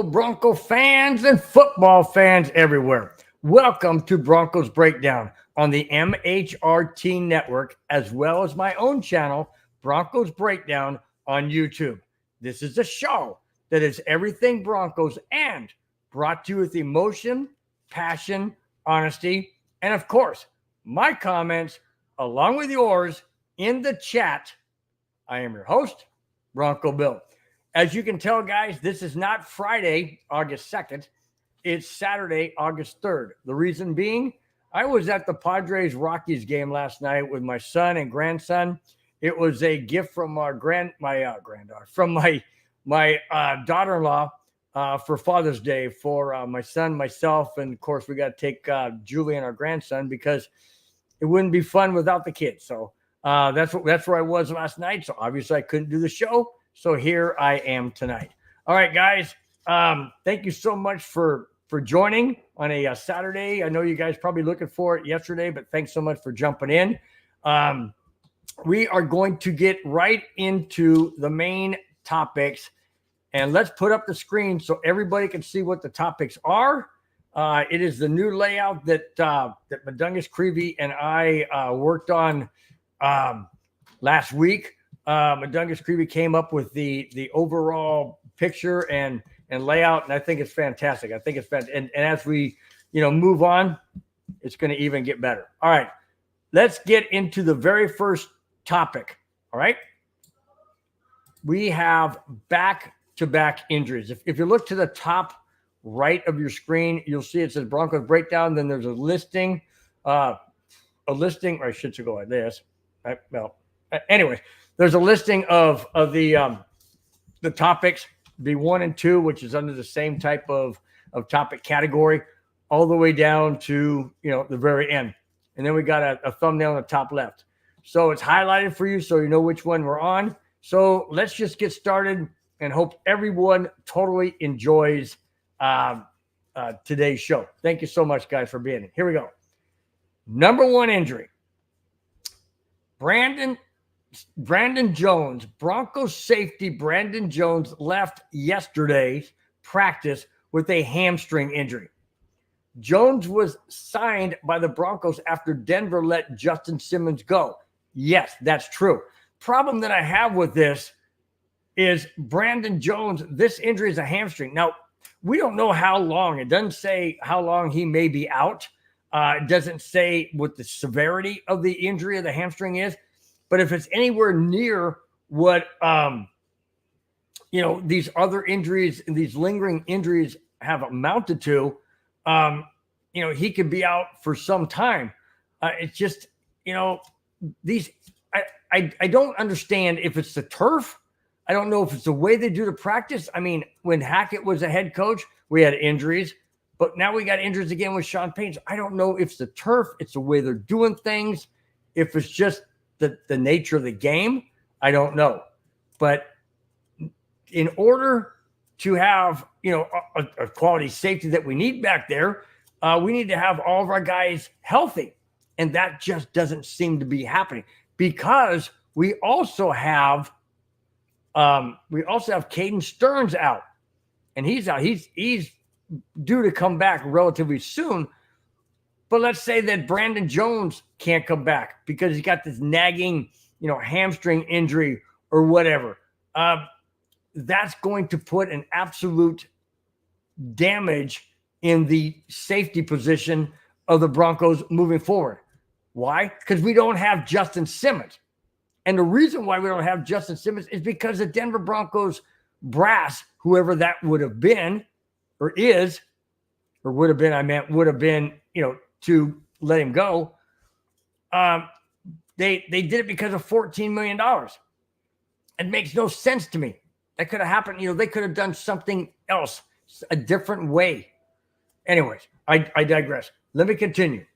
Hello, Bronco fans and football fans everywhere. Welcome to Broncos Breakdown on the MHRT network, as well as my own channel, Broncos Breakdown on YouTube. This is a show that is everything Broncos and brought to you with emotion, passion, honesty, and of course, my comments along with yours in the chat. I am your host, Bronco Bill. As you can tell, guys, this is not Friday, August 2nd. It's Saturday, August 3rd. The reason being, I was at the Padres-Rockies game last night with my son and grandson. It was a gift from my granddaughter, from my daughter-in-law for Father's Day for my son, myself, and of course we got to take Julie and our grandson because it wouldn't be fun without the kids. So that's where I was last night. So obviously I couldn't do the show. So here I am tonight. All right, guys. Thank you so much for joining on a Saturday. I know you guys probably looking for it yesterday, but thanks so much for jumping in. We are going to get right into the main topics, and let's put up the screen so everybody can see what the topics are. It is the new layout that Madungus Creevy and I worked on last week. Madungus Creevy came up with the overall picture and layout, and I think it's fantastic. I think it's fantastic. And as we move on, it's going to even get better. All right, let's get into the very first topic. All right, we have back-to-back injuries. If you look to the top right of your screen, you'll see it says Broncos Breakdown. Then there's a listing, or I should go like this. Anyways, there's a listing of the topics, the 1 and 2, which is under the same type of topic category, all the way down to the very end. And then we got a thumbnail on the top left. So it's highlighted for you so you know which one we're on. So let's just get started and hope everyone totally enjoys today's show. Thank you so much, guys, for being here. Here we go. Number 1 injury. Brandon Jones, Broncos safety Brandon Jones left yesterday's practice with a hamstring injury. Jones was signed by the Broncos after Denver let Justin Simmons go. Yes, that's true. Problem that I have with this is Brandon Jones, this injury is a hamstring. Now, we don't know how long. It doesn't say how long he may be out. It doesn't say what the severity of the injury of the hamstring is. But if it's anywhere near what, these other injuries and these lingering injuries have amounted to, he could be out for some time. It's just, these, I don't understand if it's the turf. I don't know if it's the way they do the practice. I mean, when Hackett was a head coach, we had injuries, but now we got injuries again with Sean Payton. So I don't know if it's the turf, it's the way they're doing things, if it's just the nature of the game, I don't know. But in order to have, a quality safety that we need back there, we need to have all of our guys healthy. And that just doesn't seem to be happening because we also have Caden Stearns out. And he's out. He's due to come back relatively soon. But let's say that Brandon Jones can't come back because he's got this nagging, hamstring injury or whatever. That's going to put an absolute damage in the safety position of the Broncos moving forward. Why? Because we don't have Justin Simmons. And the reason why we don't have Justin Simmons is because the Denver Broncos brass, whoever that would have been or is, or would have been, to let him go. They did it because of $14 million. It makes no sense to me. That could have happened. They could have done something else, a different way. Anyways, I digress. Let me continue.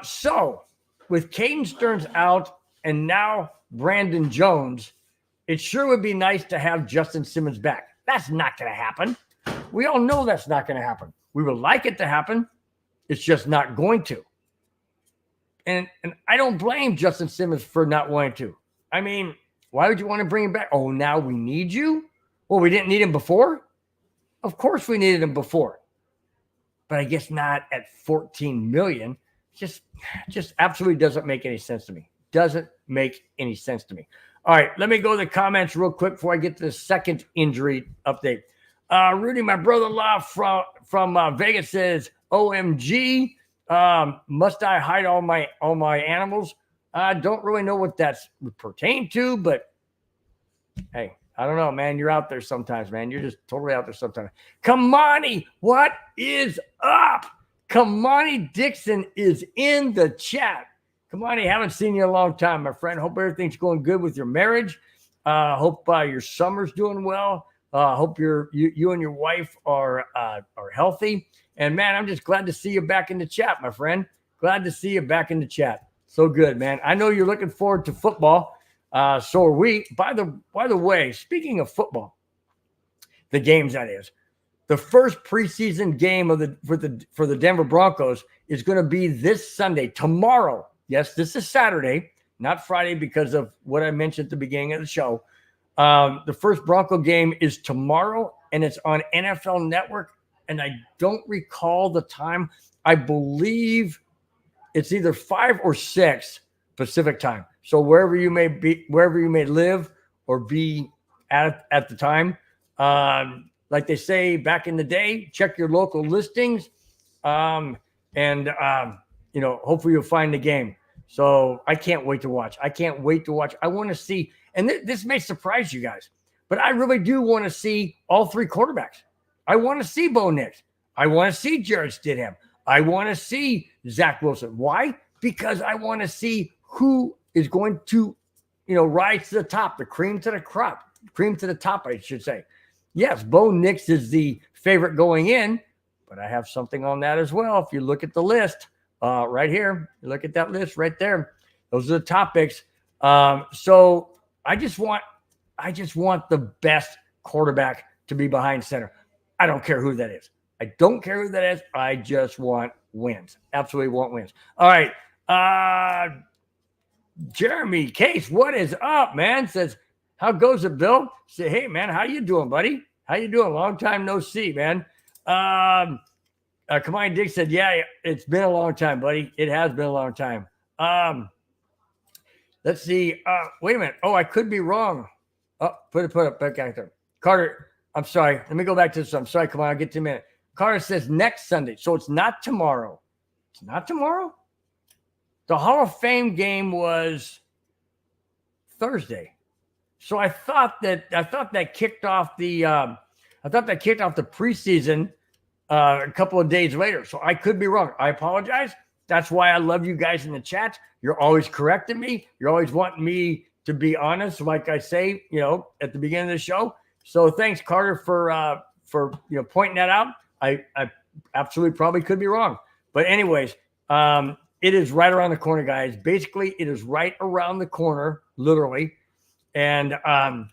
So with Caden Stearns out and now Brandon Jones, it sure would be nice to have Justin Simmons back. That's not going to happen. We all know that's not going to happen. We would like it to happen. It's just not going to. And I don't blame Justin Simmons for not wanting to. I mean, why would you want to bring him back? Oh, now we need you? Well, we didn't need him before? Of course we needed him before, but I guess not at 14 million. Just absolutely doesn't make any sense to me. Doesn't make any sense to me. All right, let me go to the comments real quick before I get to the second injury update. Rudy, my brother-in-law from Vegas says, OMG, must I hide all my animals? I don't really know what that's pertain to, but hey, I don't know, man. You're out there sometimes, man. You're just totally out there sometimes. Kamani, what is up? Kamani Dixon is in the chat. Kamani, haven't seen you in a long time, my friend. Hope everything's going good with your marriage. Hope your summer's doing well. Hope you and your wife are healthy. And man, I'm just glad to see you back in the chat, my friend. Glad to see you back in the chat. So good, man. I know you're looking forward to football. So are we. By the way, speaking of football, the games that is, the first preseason game for the Denver Broncos is going to be this Sunday, tomorrow. Yes, this is Saturday, not Friday because of what I mentioned at the beginning of the show. The first Bronco game is tomorrow, and it's on NFL Network. And I don't recall the time. I believe it's either 5 or 6 Pacific time. So wherever you may live or be at the time, like they say back in the day, check your local listings, and hopefully you'll find the game. So I can't wait to watch. I want to see, and this may surprise you guys, but I really do want to see all 3 quarterbacks. I want to see Bo Nix. I want to see Jarrett Stidham. I want to see Zach Wilson. Why? Because I want to see who is going to, rise to the top, the cream to the top, I should say. Yes, Bo Nix is the favorite going in, but I have something on that as well. If you look at the list right here, you look at that list right there. Those are the topics. So I just want the best quarterback to be behind center. I don't care who that is. I just want wins. Absolutely want wins. All right. Jeremy Case, what is up, man? Says, how goes it, Bill? Say, hey, man, how you doing, buddy? How you doing? Long time no see, man. Kamani Dick said, yeah, it's been a long time, buddy. It has been a long time. Let's see. Wait a minute. Oh, I could be wrong. Oh, put it back out there. Carter, I'm sorry. Let me go back to this. I'm sorry. Come on, I'll get to a minute. Carter says next Sunday. So it's not tomorrow. It's not tomorrow? The Hall of Fame game was Thursday. So I thought that kicked off the preseason a couple of days later. So I could be wrong. I apologize. That's why I love you guys in the chat. You're always correcting me. You're always wanting me to be honest, like I say, at the beginning of the show. So thanks, Carter, for pointing that out. I absolutely probably could be wrong. But anyways, it is right around the corner, guys. Basically, it is right around the corner, literally. And I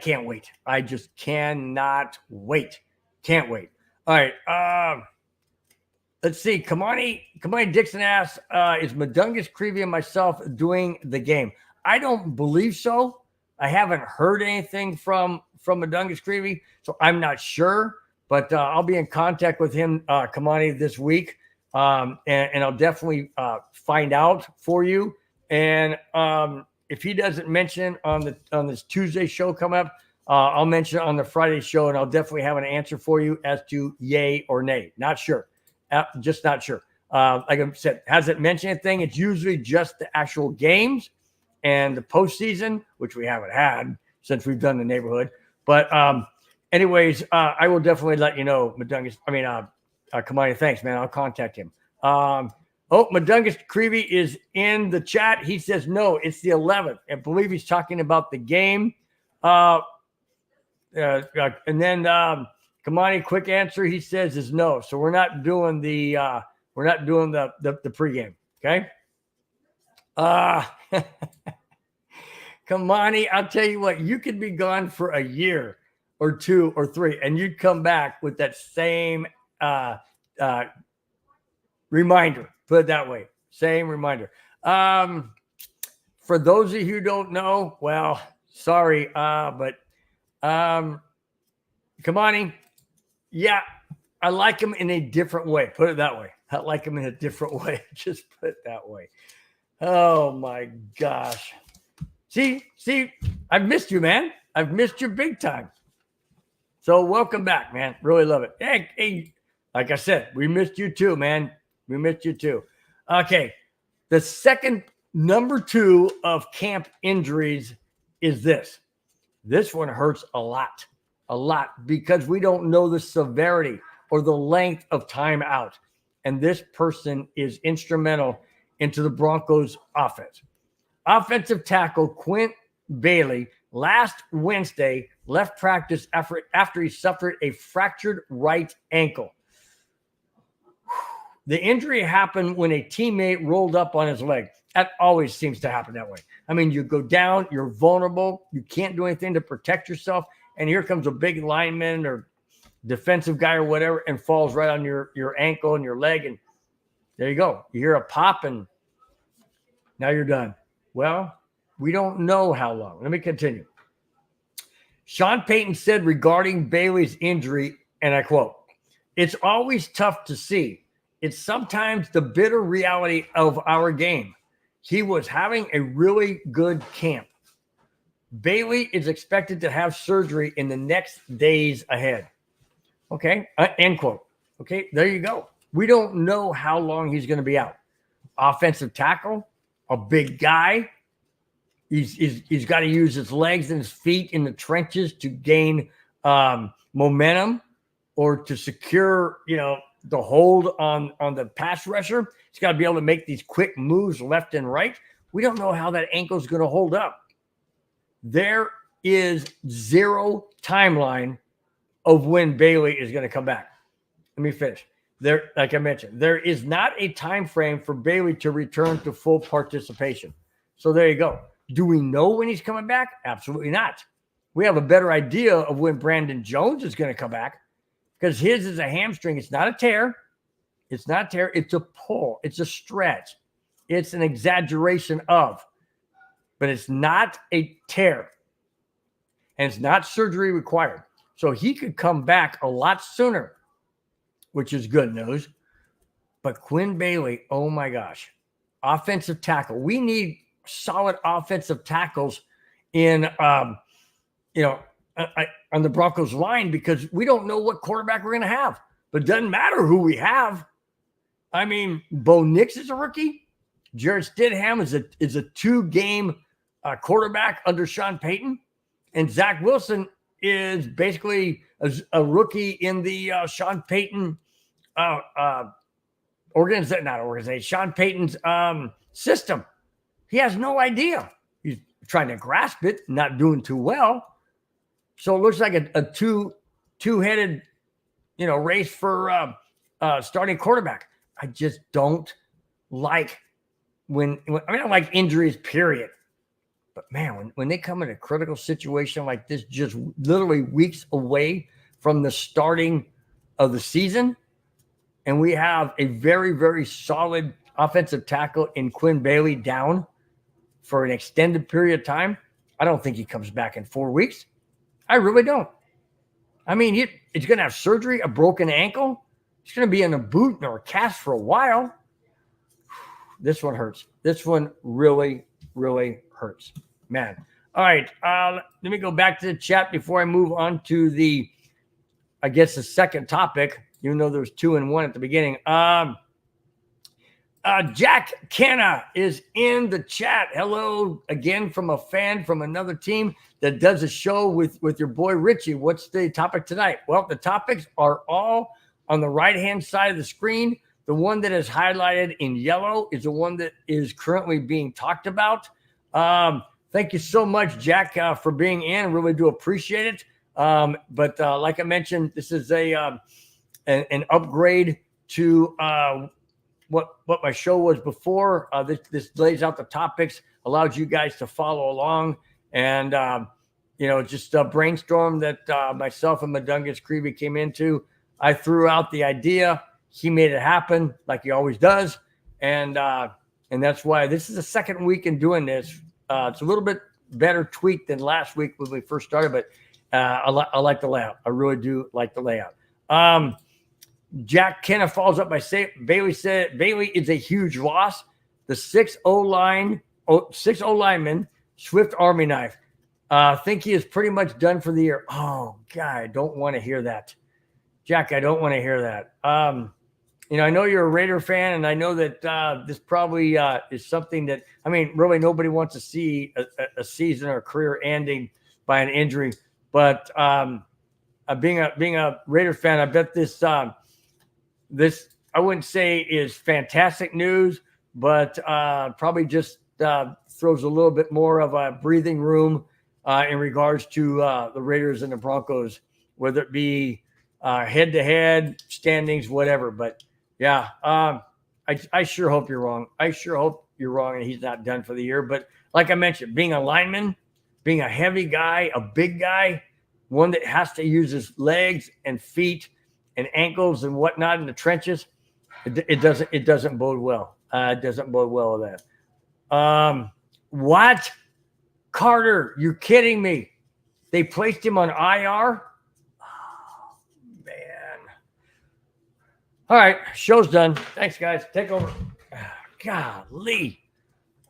can't wait. I just cannot wait. Can't wait. All right. Let's see. Kamani Dixon asks, is Madungus, Creevy, and myself doing the game? I don't believe so. I haven't heard anything from Madungus, Creevy, so I'm not sure. But I'll be in contact with him, Kamani, this week. And I'll definitely find out for you. And if he doesn't mention on this Tuesday show coming up, I'll mention it on the Friday show, and I'll definitely have an answer for you as to yay or nay. Not sure. Just not sure. Like I said, hasn't mentioned anything. It's usually just the actual games and the postseason, which we haven't had since we've done the neighborhood. But anyways, I will definitely let you know, Madungus. Kamani, thanks, man. I'll contact him. Madungus Creevy is in the chat. He says, no, it's the 11th. I believe he's talking about the game. And then Kamani, quick answer, he says is no. So we're not doing the pregame. Okay. Kamani, I'll tell you what, you could be gone for a year or 2 or 3, and you'd come back with that same reminder. Put it that way. Same reminder. For those of you who don't know, well, sorry, but Kamani, Yeah, I like him in a different way. Put it that way. I like him in a different way. Just put it that way. Oh my gosh. See, I've missed you, man. I've missed you big time. So welcome back, man. Really love it. Hey, like I said, we missed you too, man. We missed you too. Okay. The second number 2 of camp injuries is this. This one hurts a lot, because we don't know the severity or the length of time out. And this person is instrumental into the Broncos offense. Offensive tackle Quint Bailey last Wednesday left practice after he suffered a fractured right ankle. The injury happened when a teammate rolled up on his leg. That always seems to happen that way. I mean, you go down, you're vulnerable, you can't do anything to protect yourself, and here comes a big lineman or defensive guy or whatever and falls right on your ankle and your leg, and there you go. You hear a pop, and now you're done. Well, we don't know how long. Let me continue. Sean Payton said regarding Bailey's injury, and I quote, "It's always tough to see. It's sometimes the bitter reality of our game. He was having a really good camp. Bailey is expected to have surgery in the next days ahead." Okay, end quote. Okay, there you go. We don't know how long he's going to be out. Offensive tackle, a big guy. He's got to use his legs and his feet in the trenches to gain momentum or to secure, the hold on the pass rusher. He's got to be able to make these quick moves left and right. We don't know how that ankle is going to hold up. There is zero timeline of when Bailey is going to come back. Let me finish. Like I mentioned, there is not a time frame for Bailey to return to full participation. So there you go. Do we know when he's coming back? Absolutely not. We have a better idea of when Brandon Jones is going to come back because his is a hamstring. It's not a tear. It's not a tear. It's a pull. It's a stretch. It's an exaggeration of, but it's not a tear. And it's not surgery required. So he could come back a lot sooner, which is good news. But Quinn Bailey, oh my gosh, offensive tackle. We need solid offensive tackles in, on the Broncos line because we don't know what quarterback we're going to have. But it doesn't matter who we have. I mean, Bo Nix is a rookie. Jarrett Stidham is a 2-game quarterback under Sean Payton. And Zach Wilson is basically a rookie in the Sean Payton Sean Payton's system. He has no idea. He's trying to grasp it, not doing too well. So it looks like a two-headed, race for starting quarterback. I just don't like I don't like injuries, period. But man, when they come in a critical situation like this, just literally weeks away from the starting of the season, and we have a very, very solid offensive tackle in Quinn Bailey down for an extended period of time, I don't think he comes back in 4 weeks. I really don't. I mean, he's going to have surgery, a broken ankle. He's going to be in a boot or a cast for a while. This one hurts. This one really, really hurts. Man. All right. Let me go back to the chat before I move on to the second topic, even though there was 2 and 1 at the beginning. Jack Kenna is in the chat. Hello again from a fan from another team that does a show with your boy Richie. What's the topic tonight? Well, the topics are all on the right-hand side of the screen. The one that is highlighted in yellow is the one that is currently being talked about. Thank you so much, Jack, for being in. I really do appreciate it. But like I mentioned, this is an upgrade to what my show was before. This lays out the topics, allows you guys to follow along, and just a brainstorm that myself and Madungus Creevy came into. I threw out the idea. He made it happen like he always does, and that's why this is the second week in doing this. It's a little bit better tweaked than last week when we first started, but I like the layout. I really do like the layout. Jack Kenna follows up by saying Bailey said Bailey is a huge loss. The 6 linemen, Swift Army knife. Think he is pretty much done for the year. Oh God, I don't want to hear that. Jack, I don't want to hear that. I know you're a Raider fan, and I know that this probably is something that, really nobody wants to see a season or a career ending by an injury. But being a Raider fan, I bet this I wouldn't say is fantastic news, but probably just throws a little bit more of a breathing room in regards to the Raiders and the Broncos, whether it be head-to-head standings, whatever. But yeah, I sure hope you're wrong. I sure hope you're wrong and he's not done for the year. But like I mentioned, being a lineman, being a heavy guy, a big guy, one that has to use his legs and feet and ankles and whatnot in the trenches, it doesn't bode well. It doesn't bode well with that. What? Carter, you're kidding me. They placed him on IR? Oh, man. All right, show's done. Thanks, guys. Take over. Golly.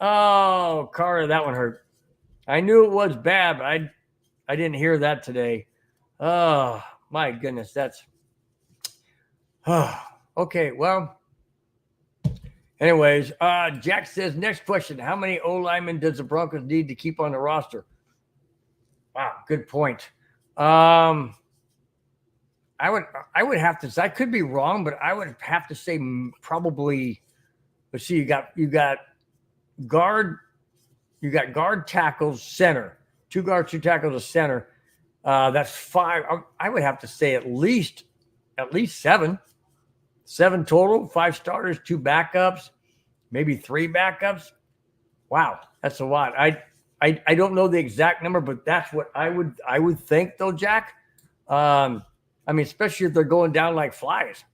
Oh, Carter, that one hurt. I knew it was bad, but I didn't hear that today. Oh, my goodness. That's okay. Well, anyways, Jack says, next question. How many O-linemen does the Broncos need to keep on the roster? Wow, good point. I would have to say, I could be wrong, but I would have to say probably, let's see, you got guard, tackles, center, 2 guards, 2 tackles, a center. That's 5. I would have to say at least 7 total, 5 starters, 2 backups, maybe 3 backups. Wow, that's a lot. I don't know the exact number, but that's what I would think though, Jack. Especially if they're going down like flies.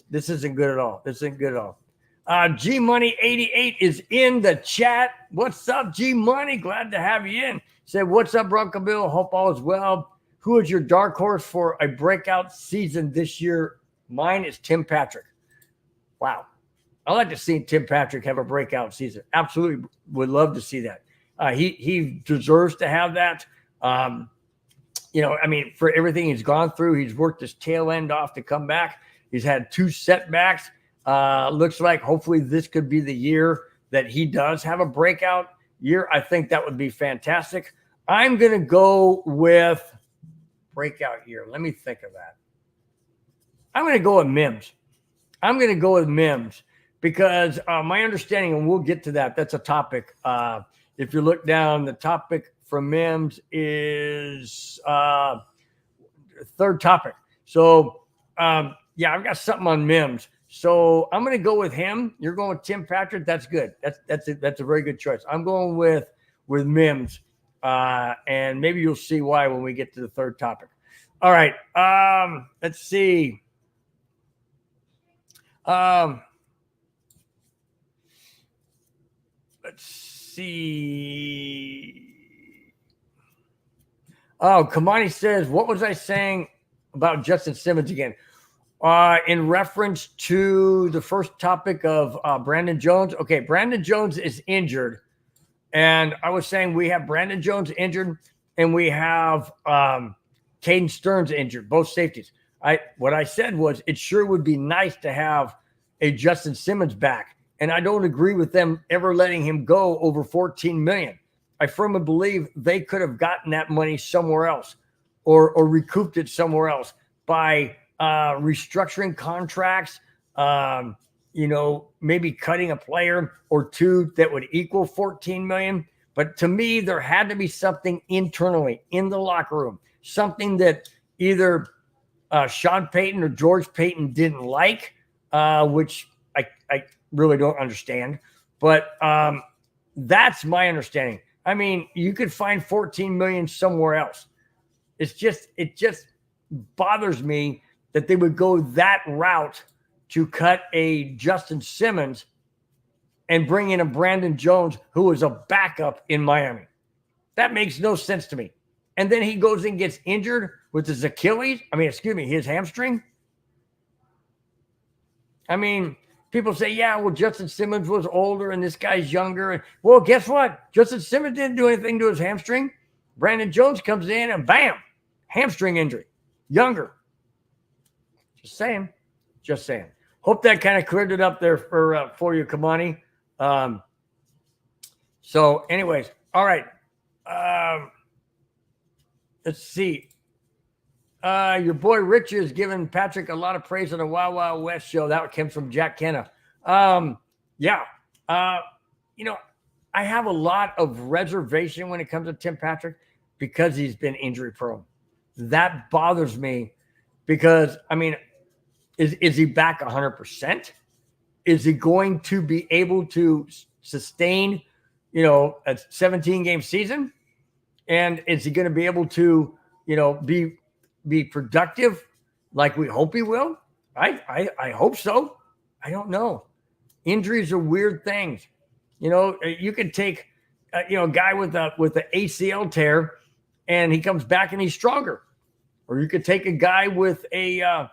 This isn't good at all. This isn't good at all. G Money 88 is in the chat. What's up, G Money? Glad to have you in. Said, what's up, Bronco Bill? Hope all is well. Who is your dark horse for a breakout season this year? Mine is Tim Patrick. Wow. I like to see Tim Patrick have a breakout season. Absolutely would love to see that. He deserves to have that. For everything he's gone through, he's worked his tail end off to come back. He's had 2 setbacks. Looks like hopefully this could be the year that he does have a breakout year. I think that would be fantastic. I'm going to go with breakout year. Let me think of that. I'm going to go with Mims. Because my understanding, and we'll get to that, that's a topic. If you look down, the topic from Mims is third topic. So, I've got something on Mims. So I'm going to go with him. You're going with Tim Patrick. That's good. That's a very good choice. I'm going with Mims, and maybe you'll see why when we get to the third topic. All right. Let's see. Let's see. Oh, Kamani says, what was I saying about Justin Simmons again? In reference to the first topic of Brandon Jones. Okay, Brandon Jones is injured. And I was saying we have Brandon Jones injured and we have Caden Stearns injured, both safeties. What I said was it sure would be nice to have a Justin Simmons back. And I don't agree with them ever letting him go over $14 million. I firmly believe they could have gotten that money somewhere else or recouped it somewhere else by restructuring contracts, maybe cutting a player or 2 that would equal $14 million. But to me, there had to be something internally in the locker room, something that either Sean Payton or George Payton didn't like, which I really don't understand. But that's my understanding. You could find $14 million somewhere else. It just bothers me that they would go that route to cut a Justin Simmons and bring in a Brandon Jones who was a backup in Miami. That makes no sense to me. and then he goes and gets injured with his his hamstring. I mean, people say, yeah, well, Justin Simmons was older and this guy's younger. Well, guess what? Justin Simmons didn't do anything to his hamstring. Brandon Jones comes in and bam, hamstring injury. Younger. Just saying. Hope that kind of cleared it up there for you, Kamani. So anyways, all right. Let's see. Your boy Rich is giving Patrick a lot of praise on the Wild Wild West show. That came from Jack Kenna. Yeah. I have a lot of reservation when it comes to Tim Patrick because he's been injury prone. That bothers me because, I mean, is he back 100%? Is he going to be able to sustain, a 17-game season? And is he going to be able to, be productive like we hope he will? I hope so. I don't know. Injuries are weird things. You can take a guy with the ACL tear and he comes back and he's stronger. Or you could take a guy with an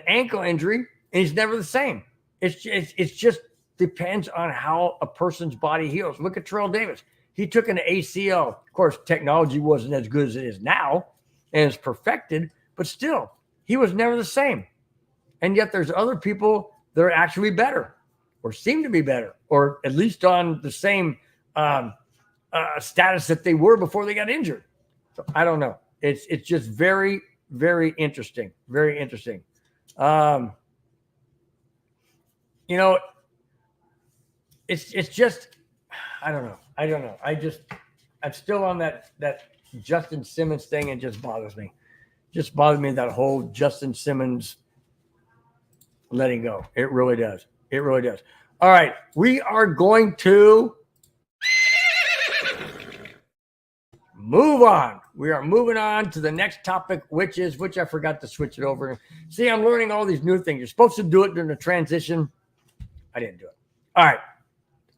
ankle injury and he's never the same. It's just depends on how a person's body heals. Look at Terrell Davis. He took an ACL. Of course, technology wasn't as good as it is now and it's perfected, but still, he was never the same. And yet there's other people that are actually better or seem to be better or at least on the same status that they were before they got injured. So I don't know. It's just very, very interesting. Very interesting. It's just, I don't know. I'm still on that Justin Simmons thing and just bothers me. Just bothers me that whole Justin Simmons letting go. It really does. All right. We are going to move on. We are moving on to the next topic, which I forgot to switch it over. See, I'm learning all these new things. You're supposed to do it during the transition. I didn't do it. All right.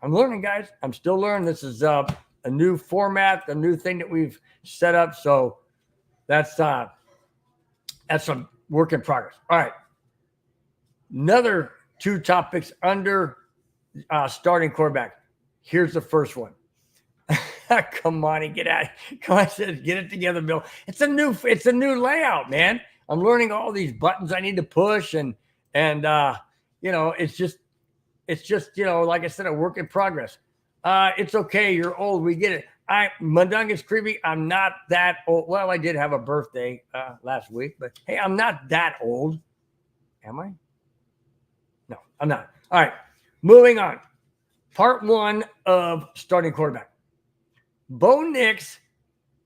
I'm learning, guys. I'm still learning. This is a new format, a new thing that we've set up. So that's a work in progress. All right. Another two topics under starting quarterback. Here's the first one. Come on, get out. Come on, get it together, Bill. It's a new layout, man. I'm learning all these buttons I need to push and it's just like I said, a work in progress. It's okay. You're old. We get it. Mundungus Creepy. I'm not that old. Well, I did have a birthday last week, but hey, I'm not that old. Am I? No, I'm not. All right. Moving on. Part one of starting quarterback. Bo Nix,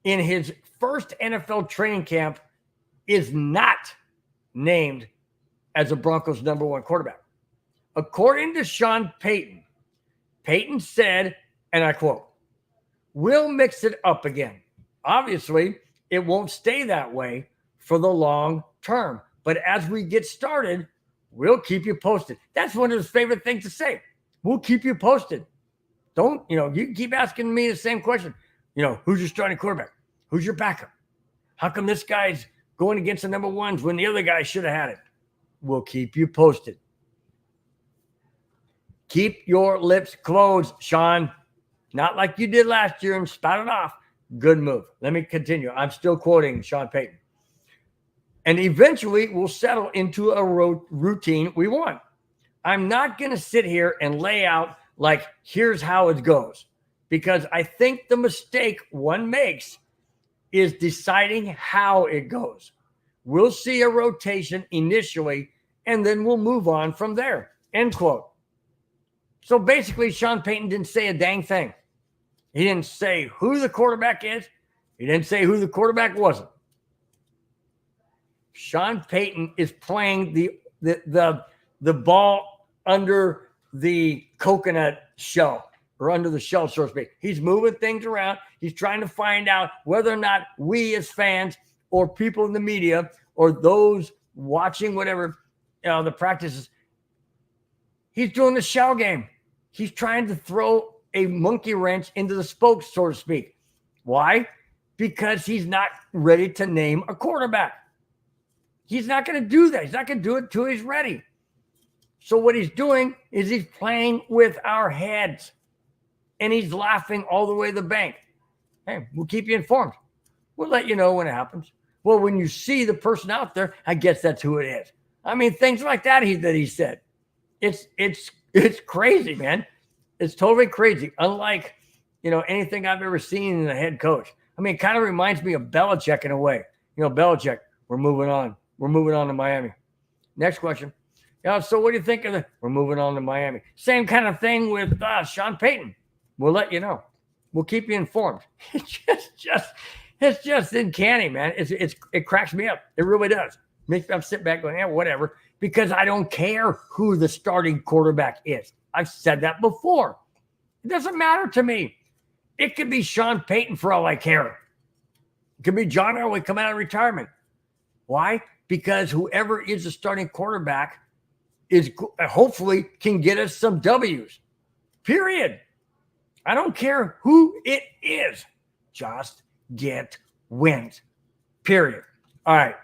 in his first NFL training camp, is not named as a Broncos #1 quarterback. According to Sean Payton, Payton said, and I quote, "We'll mix it up again. Obviously, it won't stay that way for the long term. But as we get started, we'll keep you posted." That's one of his favorite things to say. We'll keep you posted. Don't, you can keep asking me the same question. Who's your starting quarterback? Who's your backup? How come this guy's going against the #1s when the other guy should have had it? We'll keep you posted. Keep your lips closed, Sean. Not like you did last year and spout it off. Good move. Let me continue. I'm still quoting Sean Payton. And eventually we'll settle into a routine we want. I'm not going to sit here and lay out like, here's how it goes. Because I think the mistake one makes is deciding how it goes. We'll see a rotation initially, and then we'll move on from there. End quote. So basically, Sean Payton didn't say a dang thing. He didn't say who the quarterback is. He didn't say who the quarterback wasn't. Sean Payton is playing the ball under the coconut shell, or under the shell, so to speak. He's moving things around. He's trying to find out whether or not we as fans or people in the media or those watching whatever the practices, he's doing the shell game. He's trying to throw a monkey wrench into the spokes, so to speak. Why? because he's not ready to name a quarterback. He's not going to do that. He's not going to do it till he's ready. So what he's doing is he's playing with our heads, and he's laughing all the way to the bank. Hey, we'll keep you informed. We'll let you know when it happens. Well, when you see the person out there, I guess that's who it is. I mean, things like that he said. It's crazy, man. It's totally crazy. Unlike, anything I've ever seen in a head coach. I mean, it kind of reminds me of Belichick in a way. Belichick, we're moving on. We're moving on to Miami. Next question. So what do you think of we're moving on to Miami? Same kind of thing with Sean Payton. We'll let you know. We'll keep you informed. It's just uncanny, man. It cracks me up. It really does. Makes me sit back going, yeah, whatever. Because I don't care who the starting quarterback is. I've said that before. It doesn't matter to me. It could be Sean Payton for all I care. It could be John Elway coming out of retirement. Why? Because whoever is the starting quarterback is hopefully can get us some W's. Period. I don't care who it is. Just get wins. Period. All right.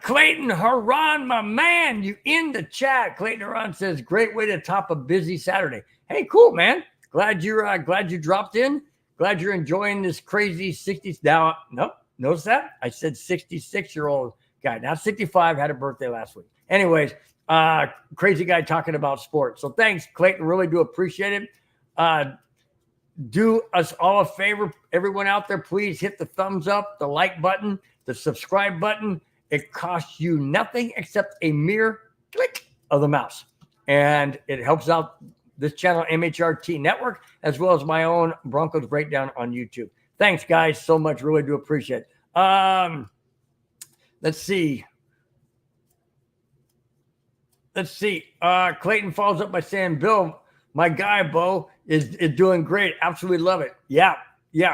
Clayton Haran, my man, you in the chat. Clayton Haran says, great way to top a busy Saturday. Hey, cool, man. Glad you dropped in. Glad you're enjoying this crazy 60s. Now, nope, notice that? I said 66-year-old guy. Not 65, had a birthday last week. Anyways, crazy guy talking about sports. So thanks, Clayton. Really do appreciate it. Do us all a favor, everyone out there, please hit the thumbs up, the like button, the subscribe button. It costs you nothing except a mere click of the mouse. And it helps out this channel, MHRT Network, as well as my own Broncos Breakdown on YouTube. Thanks, guys, so much. Really do appreciate it. Let's see. Clayton follows up by saying, Bill, my guy, Bo, is doing great. Absolutely love it. Yeah,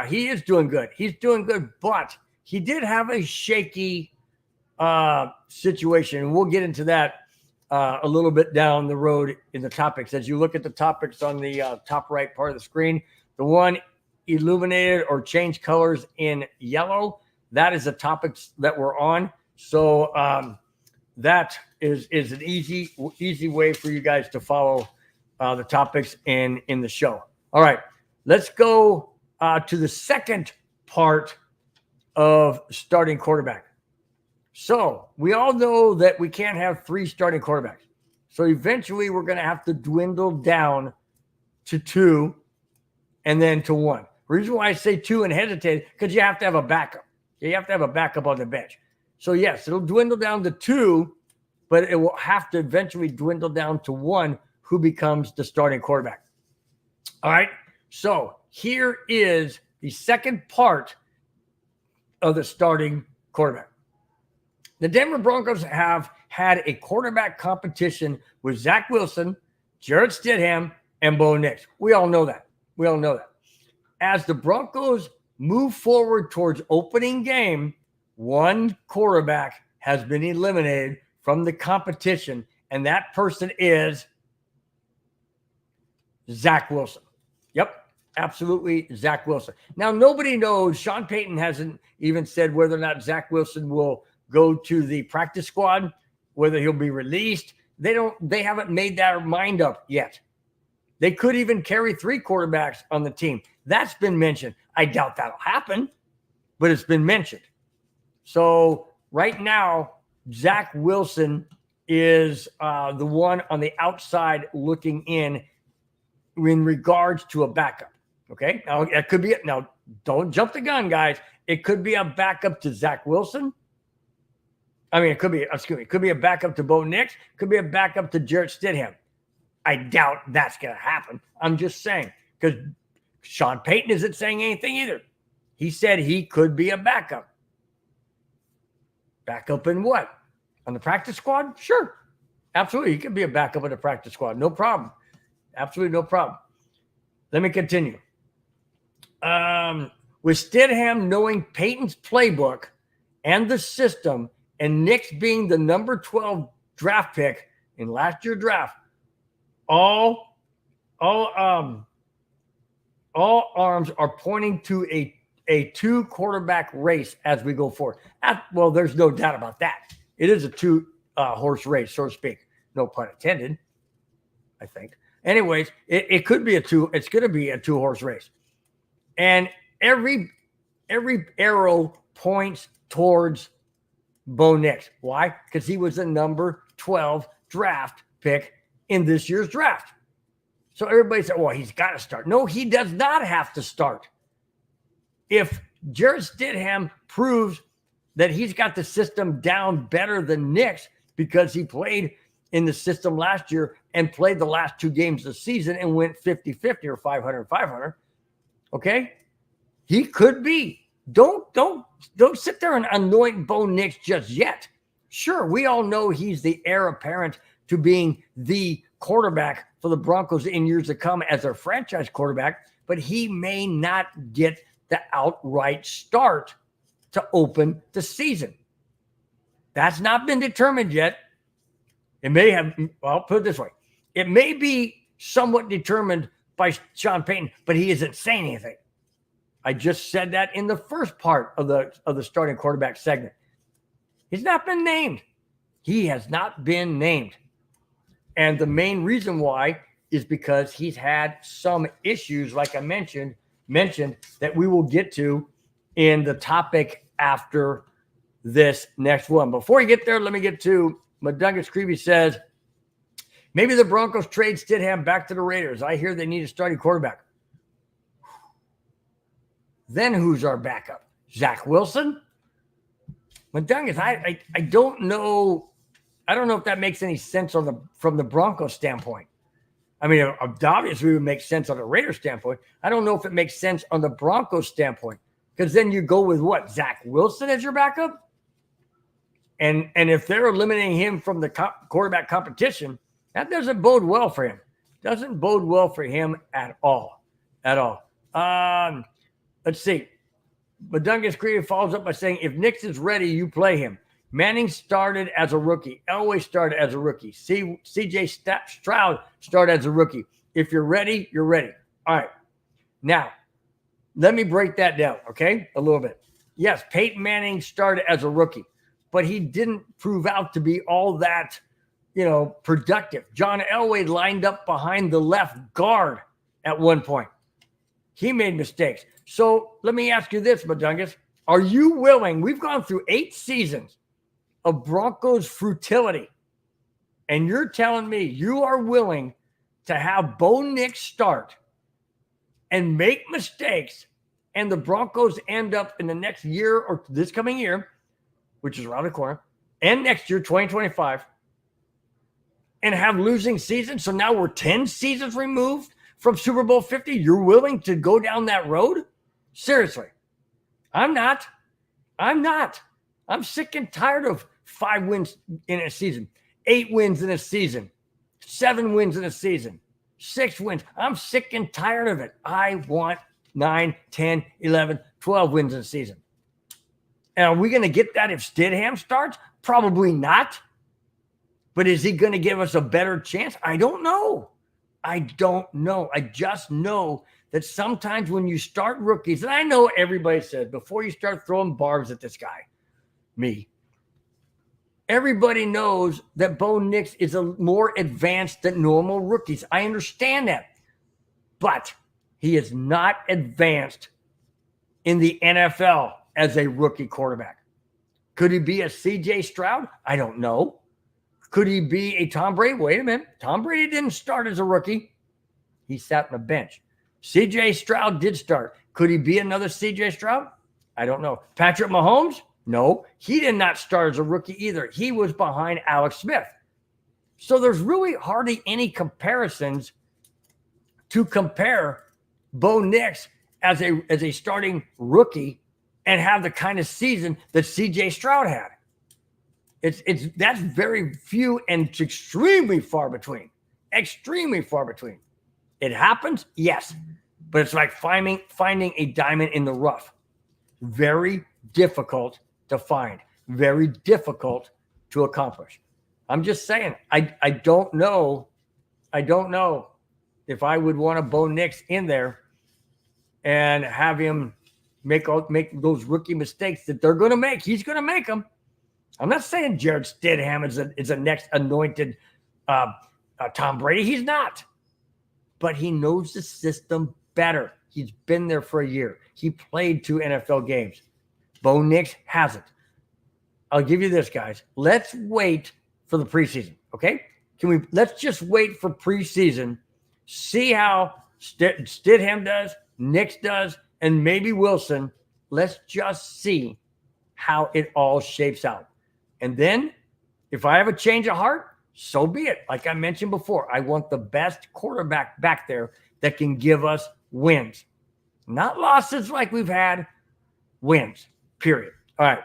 he is doing good. He's doing good, but he did have a shaky situation. And we'll get into that a little bit down the road in the topics. As you look at the topics on the top right part of the screen, the one illuminated or changed colors in yellow, that is the topics that we're on. So that is an easy way for you guys to follow the topics in the show. All right, let's go to the second part of starting quarterback. So we all know that we can't have 3 starting quarterbacks. So eventually we're going to have to dwindle down to 2 and then to 1. The reason why I say 2 and hesitate, because you have to have a backup. You have to have a backup on the bench. So yes, it'll dwindle down to 2, but it will have to eventually dwindle down to 1 who becomes the starting quarterback. All right, so here is the second part of the starting quarterback. The Denver Broncos have had a quarterback competition with Zach Wilson, Jarrett Stidham, and Bo Nix. We all know that. As the Broncos move forward towards opening game, one quarterback has been eliminated from the competition, and that person is Zach Wilson. Yep, absolutely Zach Wilson. Now, nobody knows. Sean Payton hasn't even said whether or not Zach Wilson will go to the practice squad, whether he'll be released. They haven't made their mind up yet. They could even carry 3 quarterbacks on the team. That's been mentioned. I doubt that'll happen, but it's been mentioned. So right now, Zach Wilson is the one on the outside looking in regards to a backup. Okay, now it could be it. Now, don't jump the gun, guys. It could be a backup to Zach Wilson. It could be a backup to Bo Nix. Could be a backup to Jarrett Stidham. I doubt that's going to happen. I'm just saying, because Sean Payton isn't saying anything either. He said he could be a backup. Backup in what? On the practice squad? Sure. Absolutely. He could be a backup in the practice squad. No problem. Absolutely no problem. Let me continue. With Stidham knowing Payton's playbook and the system, and Nix being the number 12 draft pick in last year's draft, all arms are pointing to a 2-quarterback race as we go forward. Well, there's no doubt about that. It is a 2-horse race, so to speak. No pun intended, I think. Anyways, it could be it's going to be a 2-horse race. And every arrow points towards Bo Nix. Why? Because he was the number 12 draft pick in this year's draft. So everybody said, well, he's got to start. No, he does not have to start. If Jarrett Stidham proves that he's got the system down better than Nix because he played in the system last year and played the last 2 games of the season and went 50-50 or 500-500, okay? He could be. Don't sit there and anoint Bo Nix just yet. Sure, we all know he's the heir apparent to being the quarterback for the Broncos in years to come as their franchise quarterback, but he may not get the outright start to open the season. That's not been determined yet. It may have, well, put it this way. It may be somewhat determined by Sean Payton, but he isn't saying anything. I just said that in the first part of the starting quarterback segment. He's not been named. He has not been named. And the main reason why is because he's had some issues, like I mentioned that we will get to in the topic after this next one. Before we get there, let me get to Madungus Creevy says, maybe the Broncos trade Stidham back to the Raiders. I hear they need a starting quarterback. Then who's our backup? Zach Wilson? Madungus, I don't know. I don't know if that makes any sense from the Broncos standpoint. I mean, obviously it would make sense on the Raiders standpoint. I don't know if it makes sense on the Broncos standpoint, because then you go with what? Zach Wilson as your backup? And if they're eliminating him from the quarterback competition, that doesn't bode well for him. Doesn't bode well for him at all. At all. Let's see. Madungus Creative follows up by saying, if Nix is ready, you play him. Manning started as a rookie. Elways started as a rookie. CJ Stroud started as a rookie. If you're ready, you're ready. All right. Now, let me break that down, okay, a little bit. Yes, Peyton Manning started as a rookie, but he didn't prove out to be all that, productive. John Elway lined up behind the left guard at one point. He made mistakes. So let me ask you this, Madungus. Are you willing? We've gone through 8 seasons of Broncos futility, and you're telling me you are willing to have Bo Nix start and make mistakes, and the Broncos end up in the next year or this coming year, which is around the corner, and next year, 2025, and have losing seasons? So now we're 10 seasons removed from Super Bowl 50. You're willing to go down that road? Seriously. I'm not. I'm sick and tired of 5 wins in a season, 8 wins in a season, 7 wins in a season, 6 wins. I'm sick and tired of it. I want 9, 10, 11, 12 wins in a season. And are we going to get that if Stidham starts? Probably not. But is he going to give us a better chance? I don't know. I just know that sometimes when you start rookies, and I know everybody says before you start throwing barbs at this guy, me, everybody knows that Bo Nix is a more advanced than normal rookies. I understand that. But he is not advanced in the NFL as a rookie quarterback. Could he be a CJ Stroud? I don't know. Could he be a Tom Brady? Wait a minute. Tom Brady didn't start as a rookie. He sat on the bench. CJ Stroud did start. Could he be another CJ Stroud? I don't know. Patrick Mahomes? No, he did not start as a rookie either. He was behind Alex Smith. So there's really hardly any comparisons to compare Bo Nix as a starting rookie and have the kind of season that CJ Stroud had. That's very few and it's extremely far between. Extremely far between. It happens, yes, but it's like finding a diamond in the rough. Very difficult to find, very difficult to accomplish. I'm just saying, I don't know if I would want a Bo Nix in there and have him, make those rookie mistakes that they're going to make. He's going to make them. I'm not saying Jared Stidham is a next anointed Tom Brady. He's not. But he knows the system better. He's been there for a year. He played 2 NFL games. Bo Nix hasn't. I'll give you this, guys. Let's wait for the preseason, okay? Let's just wait for preseason, see how Stidham does, Nix does, and maybe Wilson. Let's just see how it all shapes out. And then if I have a change of heart, so be it. Like I mentioned before, I want the best quarterback back there that can give us wins. Not losses like we've had, wins, period. All right.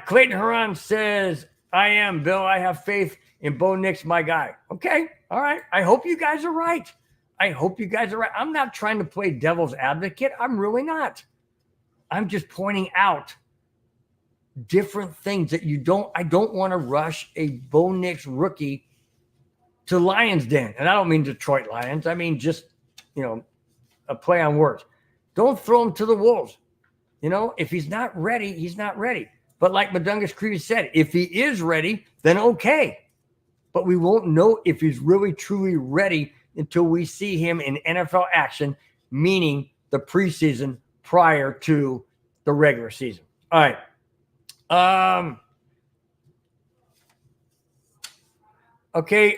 Clayton Huron says, I am, Bill. I have faith in Bo Nix, my guy. Okay. All right. I hope you guys are right. I'm not trying to play devil's advocate. I'm really not. I'm just pointing out different things that I don't want to rush a Bo Nix rookie to Lions Den. And I don't mean Detroit Lions. I mean just, a play on words. Don't throw him to the Wolves. If he's not ready, he's not ready. But like Madungus Creevy said, if he is ready, then okay. But we won't know if he's really, truly ready until we see him in NFL action, meaning the preseason prior to the regular season. All right. Okay.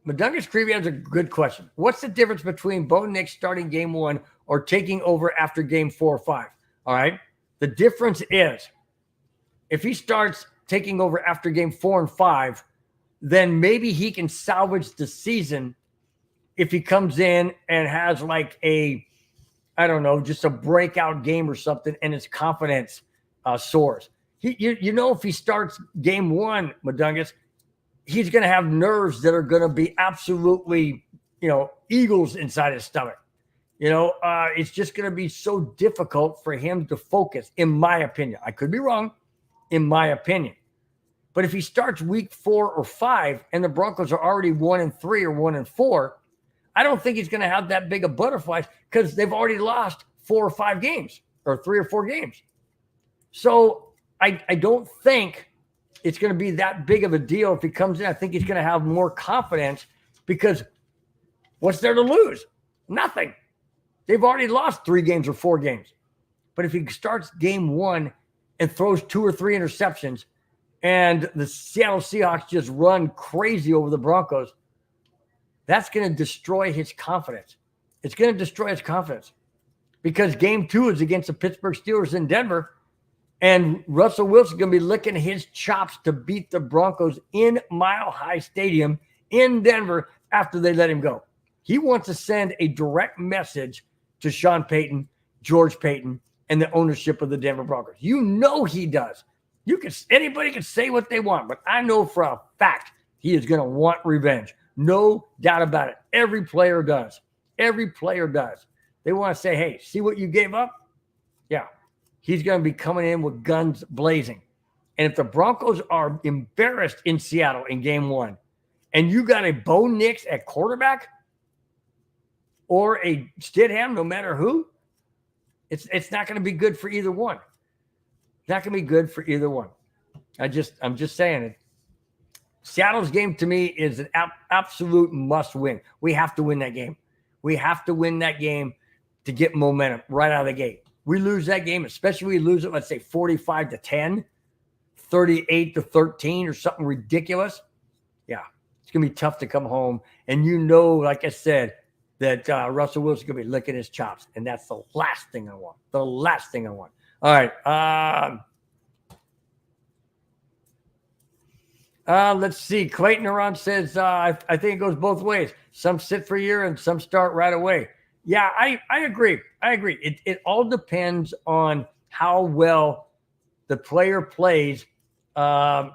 Madungus Creevy has a good question. What's the difference between Bo Nix starting game 1 or taking over after game 4 or 5? All right. The difference is if he starts taking over after game 4 and 5, then maybe he can salvage the season if he comes in and has like just a breakout game or something and his confidence soars. If he starts game 1, Madungus, he's going to have nerves that are going to be absolutely, eagles inside his stomach. It's just going to be so difficult for him to focus, in my opinion. I could be wrong, in my opinion. But if he starts week 4 or 5 and the Broncos are already 1-3 or 1-4, I don't think he's going to have that big of butterflies because they've already lost 4 or 5 games or 3 or 4 games. So I don't think it's going to be that big of a deal if he comes in. I think he's going to have more confidence because what's there to lose? Nothing. They've already lost 3 games or 4 games. But if he starts game 1 and throws 2 or 3 interceptions and the Seattle Seahawks just run crazy over the Broncos, that's going to destroy his confidence. It's going to destroy his confidence because game 2 is against the Pittsburgh Steelers in Denver, and Russell Wilson is going to be licking his chops to beat the Broncos in Mile High Stadium in Denver after they let him go. He wants to send a direct message to Sean Payton, George Payton, and the ownership of the Denver Broncos. He does. Anybody can say what they want, but I know for a fact he is going to want revenge. No doubt about it. Every player does. Every player does. They want to say, hey, see what you gave up? Yeah. He's going to be coming in with guns blazing. And if the Broncos are embarrassed in Seattle in game 1, and you got a Bo Nix at quarterback or a Stidham, no matter who, it's not going to be good for either one. It's not going to be good for either one. I'm just saying it. Seattle's game to me is an absolute must win. We have to win that game. We have to win that game to get momentum right out of the gate. We lose that game, especially we lose it, let's say 45-10, 38-13 or something ridiculous. Yeah, it's going to be tough to come home. And like I said, that Russell Wilson's going to be licking his chops. And that's the last thing I want. The last thing I want. All right. Let's see. Clayton Aron says, I think it goes both ways. Some sit for a year and some start right away. Yeah, I agree. It all depends on how well the player plays, in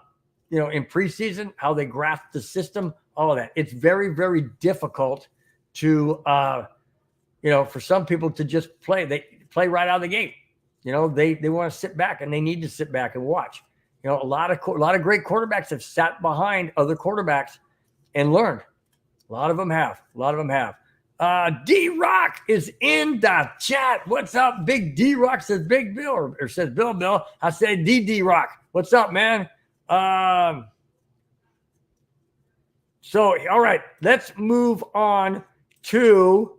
preseason, how they grasp the system, all of that. It's very, very difficult to, for some people to just play. They play right out of the gate. They want to sit back, and they need to sit back and watch. A lot of great quarterbacks have sat behind other quarterbacks and learned. A lot of them have. D-Rock is in the chat. What's up, Big D-Rock? Says Big Bill, or says Bill. I say D-Rock. What's up, man? So, all right, let's move on to,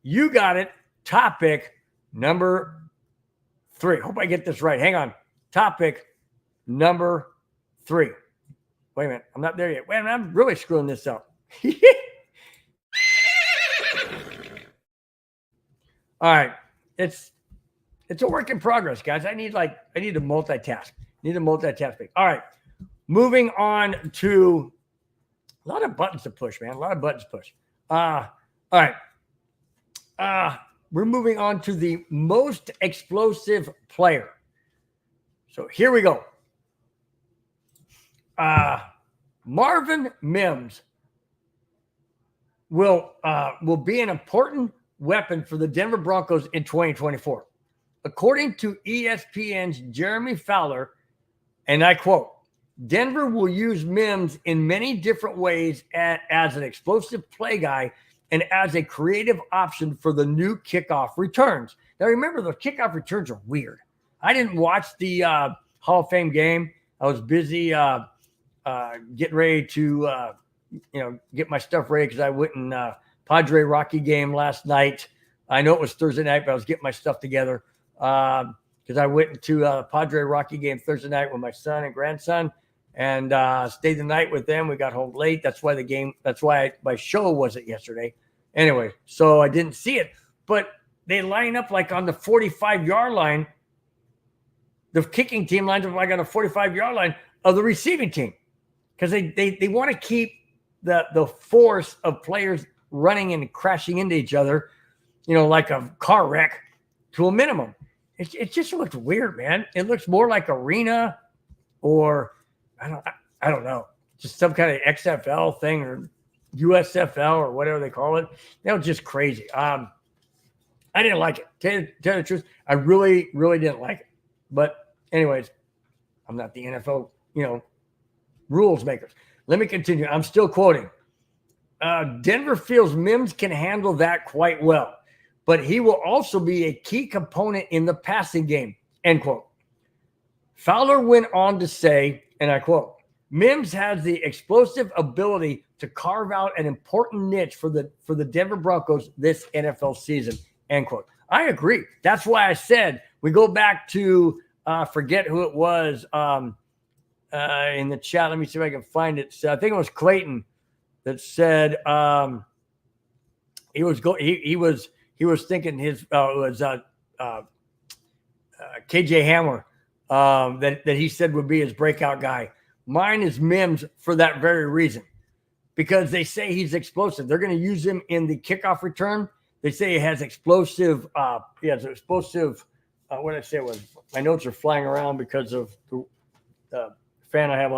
you got it, topic number 3. Hope I get this right. Hang on. Topic number 3. Wait a minute. I'm not there yet. Wait a minute. I'm really screwing this up. All right. It's a work in progress, guys. I need to multitask. All right. Moving on to a lot of buttons to push, man. A lot of buttons to push. All right. We're moving on to the most explosive player. So here we go. Marvin Mims will be an important weapon for the Denver Broncos in 2024. According to ESPN's Jeremy Fowler, and I quote, Denver will use Mims in many different ways as an explosive play guy and as a creative option for the new kickoff returns. Now, remember, the kickoff returns are weird. I didn't watch the Hall of Fame game. I was busy getting ready to, get my stuff ready because I went in Padre Rocky game last night. I know it was Thursday night, but I was getting my stuff together because I went into Padre Rocky game Thursday night with my son and grandson and stayed the night with them. We got home late. That's why my show wasn't yesterday. Anyway, so I didn't see it, but they line up like on the 45-yard line. The kicking team lines up like on the 45-yard line of the receiving team because they want to keep the force of players running and crashing into each other, like a car wreck, to a minimum. It just looks weird, man. It looks more like arena or I don't know, just some kind of XFL thing or USFL or whatever they call it. That was just crazy. I didn't like it. Tell the truth, I really, really didn't like it. But anyways, I'm not the NFL, rules makers. Let me continue. I'm still quoting. Denver feels Mims can handle that quite well, but he will also be a key component in the passing game, end quote. Fowler went on to say, and I quote, Mims has the explosive ability to carve out an important niche for the Denver Broncos this NFL season, end quote. I agree. That's why I said we go back to forget who it was in the chat. Let me see if I can find it. So I think it was Clayton that said he was thinking his was KJ Hamler that he said would be his breakout guy. Mine is Mims for that very reason, because they say he's explosive. They're going to use him in the kickoff return. They say he has explosive. What did I say it was? My notes are flying around because of the fan I have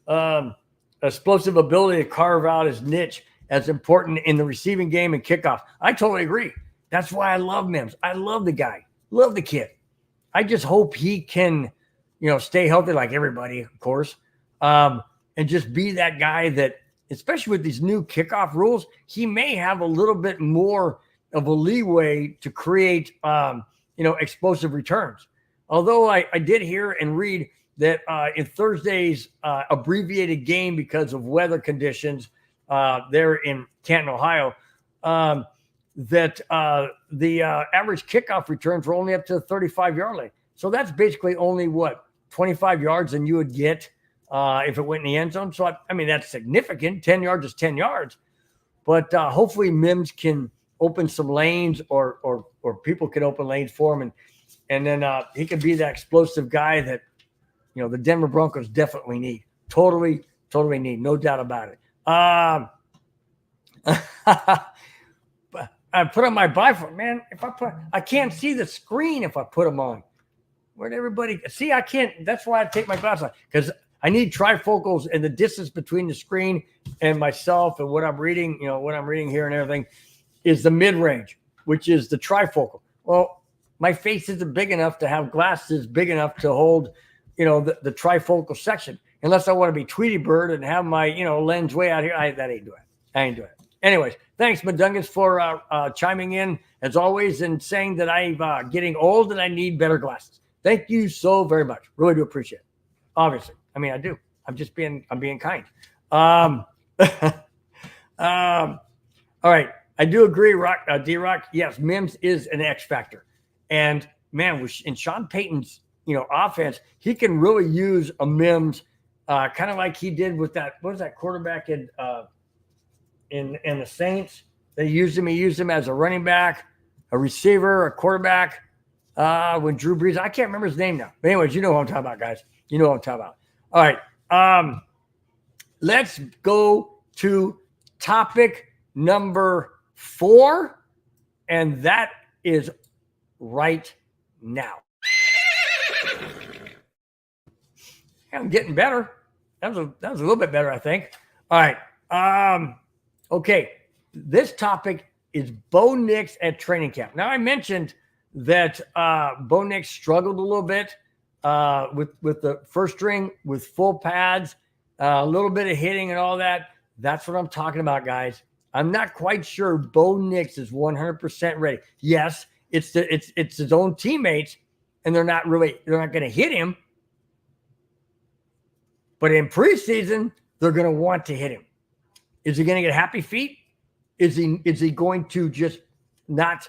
on. Explosive ability to carve out his niche as important in the receiving game and kickoff. I totally agree. That's why I love Mims. I love the guy. Love the kid. I just hope he can, stay healthy like everybody, of course, and just be that guy that, especially with these new kickoff rules, he may have a little bit more of a leeway to create, explosive returns. Although I did hear and read that in Thursday's abbreviated game because of weather conditions there in Canton, Ohio, that the average kickoff returns were only up to the 35-yard line. So that's basically only 25 yards than you would get if it went in the end zone. So, that's significant. 10 yards is 10 yards. But hopefully Mims can open some lanes or people can open lanes for him. And then he can be that explosive guy that, the Denver Broncos definitely need. Totally need. No doubt about it. I put on my bifocal, man. I can't see the screen if I put them on. Where'd everybody see? I can't. That's why I take my glasses on, because I need trifocals, and the distance between the screen and myself and what I'm reading, what I'm reading here and everything is the mid-range, which is the trifocal. Well, my face isn't big enough to have glasses big enough to hold, the trifocal section, unless I want to be Tweety Bird and have my, lens way out here. That ain't doing it. I ain't doing it. Anyways, thanks, Madungus, for chiming in as always and saying that I'm getting old and I need better glasses. Thank you so very much. Really do appreciate it. Obviously, I mean I do. I'm being kind. All right, I do agree, D-Rock. Yes, Mims is an X factor, and man, in Sean Payton's offense, he can really use a Mims, kind of like he did with that. What was that quarterback in the Saints? They used him. He used him as a running back, a receiver, a quarterback. When Drew Brees, I can't remember his name now. But anyways, you know what I'm talking about, guys. You know what I'm talking about. All right, let's go to topic number 4, and that is right now. I'm getting better. That was a little bit better, I think. All right. Okay. This topic is Bo Nix at training camp. Now, I mentioned that Bo Nix struggled a little bit with the first string, with full pads, a little bit of hitting and all that. That's what I'm talking about, guys. I'm not quite sure Bo Nix is 100% ready. Yes, it's his own teammates, and they're not going to hit him. But in preseason, they're going to want to hit him. Is he going to get happy feet? Is he going to just not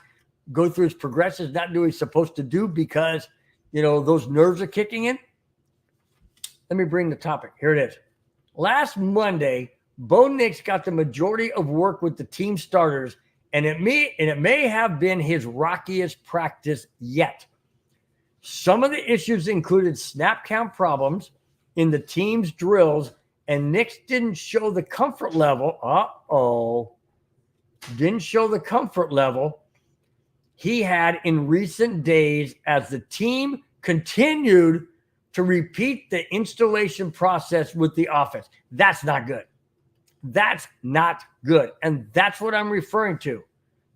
go through his progressions, not do what he's supposed to do because those nerves are kicking in? Let me bring the topic. Here it is. Last Monday, Bo Nix got the majority of work with the team starters, and it may have been his rockiest practice yet. Some of the issues included snap count problems in the team's drills, and Nix didn't show the comfort level. Didn't show the comfort level he had in recent days as the team continued to repeat the installation process with the offense. That's not good. That's not good. And that's what I'm referring to.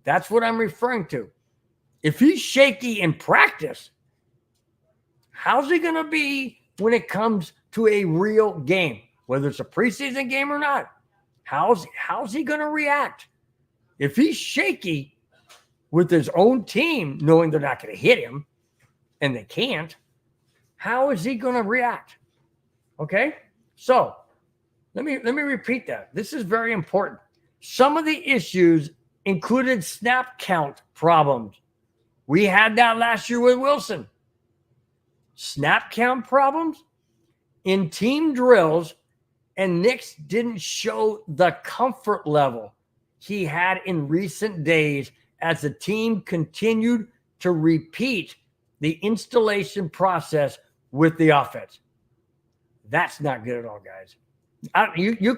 That's what I'm referring to. If he's shaky in practice, how's he going to be when it comes to a real game, whether it's a preseason game or not? How's he going to react? If he's shaky with his own team, knowing they're not going to hit him, and they can't, how is he going to react? Okay? So let me repeat that. This is very important. Some of the issues included snap count problems. We had that last year with Wilson. Snap count problems in team drills, and Nix didn't show the comfort level he had in recent days as the team continued to repeat the installation process with the offense. That's not good at all, guys. You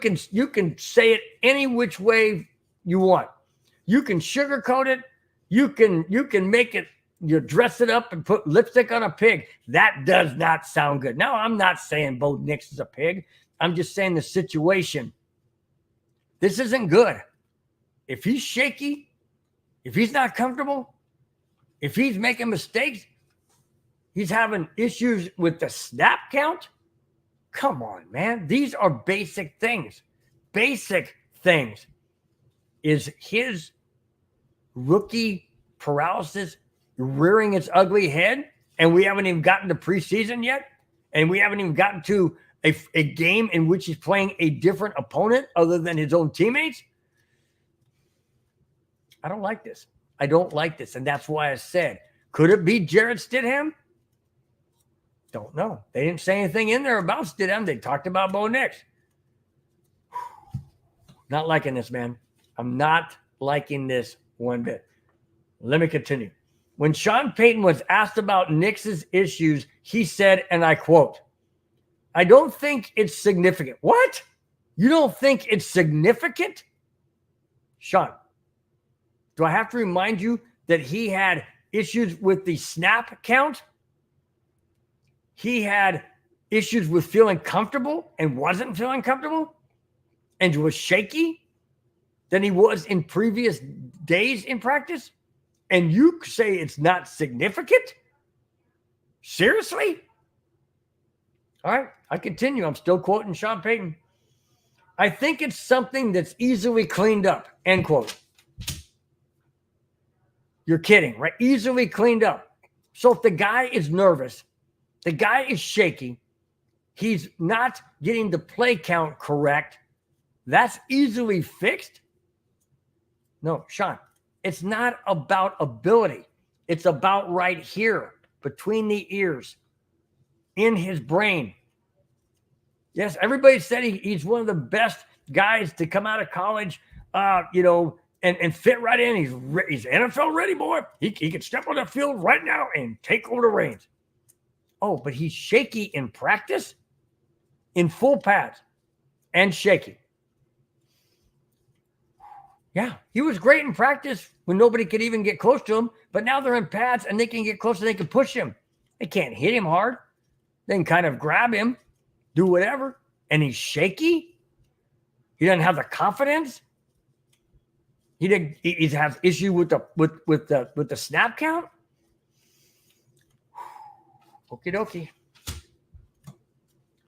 can say it any which way you want. You can sugarcoat it. You can make it, dress it up and put lipstick on a pig. That does not sound good. Now, I'm not saying Bo Nix is a pig. I'm just saying the situation. This isn't good. If he's shaky, if he's not comfortable, if he's making mistakes, he's having issues with the snap count. Come on, man. These are basic things. Basic things. Is his rookie paralysis rearing its ugly head, and we haven't even gotten to preseason yet, and we haven't even gotten to a game in which he's playing a different opponent other than his own teammates? I don't like this. I don't like this, and that's why I said, could it be Jarrett Stidham? Don't know. They didn't say anything in there about Stidham. They talked about Bo Nix. Not liking this, man. I'm not liking this one bit. Let me continue. When Sean Payton was asked about Nix's issues, he said, and I quote, "I don't think it's significant." What? You don't think it's significant? Sean, do I have to remind you that he had issues with the snap count? He had issues with feeling comfortable and wasn't feeling comfortable and was shaky than he was in previous days in practice? And you say it's not significant? Seriously? All right, I continue. I'm still quoting Sean Payton. I think it's something that's easily cleaned up, end quote. You're kidding, right? Easily cleaned up. So if the guy is nervous, the guy is shaky, he's not getting the play count correct, that's easily fixed? No, Sean, it's not about ability. It's about right here, between the ears, in his brain. Yes, everybody said he's one of the best guys to come out of college, and fit right in. He's NFL ready, boy. He can step on the field right now and take over the reins. Oh, but he's shaky in practice, in full pads, and shaky. Yeah, he was great in practice when nobody could even get close to him, but now they're in pads and they can get close and they can push him. They can't hit him hard. They can kind of grab him, do whatever, and he's shaky. He doesn't have the confidence. He has issue with the snap count. Okie dokie.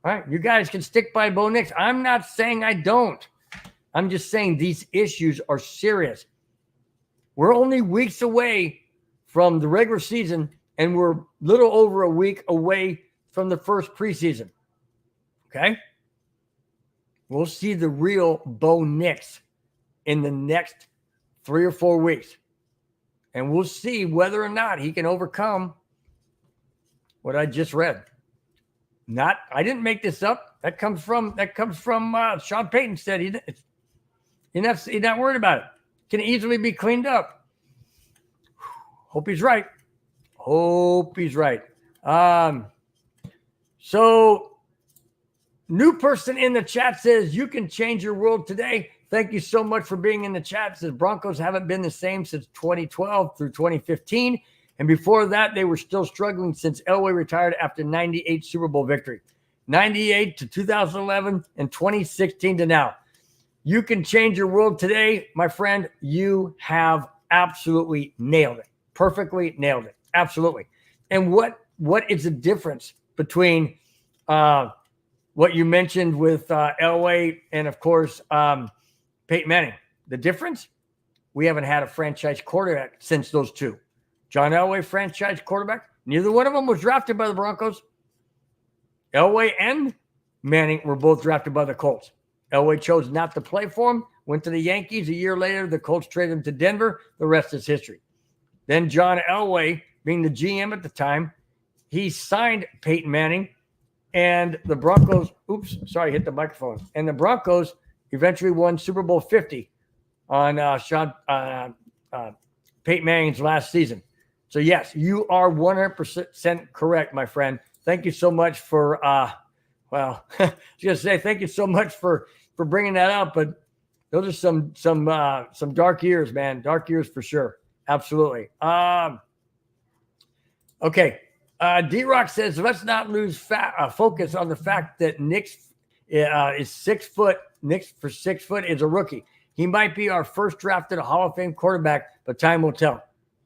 All right, you guys can stick by Bo Nix. I'm not saying I don't. I'm just saying these issues are serious. We're only weeks away from the regular season, and we're a little over a week away from the first preseason. Okay? We'll see the real Bo Nix in the next 3 or 4 weeks. And we'll see whether or not he can overcome what I just read. I didn't make this up. That comes from Sean Payton said he's not worried about it. Can easily be cleaned up. Hope he's right. So new person in the chat says, you can change your world today. Thank you so much for being in the chat. It says Broncos haven't been the same since 2012 through 2015. And before that, they were still struggling since Elway retired after 98 Super Bowl victory. 98 to 2011 and 2016 to now. You can change your world today, my friend. You have absolutely nailed it. Perfectly nailed it. Absolutely. And what is the difference between what you mentioned with Elway and, of course, Peyton Manning? The difference? We haven't had a franchise quarterback since those two. John Elway, franchise quarterback. Neither one of them was drafted by the Broncos. Elway and Manning were both drafted by the Colts. Elway chose not to play for him, went to the Yankees. A year later, the Colts traded him to Denver. The rest is history. Then John Elway, being the GM at the time, he signed Peyton Manning, and the Broncos, hit the microphone. And the Broncos eventually won Super Bowl 50 on Peyton Manning's last season. So, yes, you are 100% correct, my friend. Thank you so much for, I was going to say thank you so much for bringing that up, but those are some dark years, man. Dark years for sure. Absolutely. Okay. D-Rock says, let's not lose focus on the fact that Nix is 6 foot. Nix for 6 foot is a rookie. He might be our first drafted Hall of Fame quarterback, but time will tell.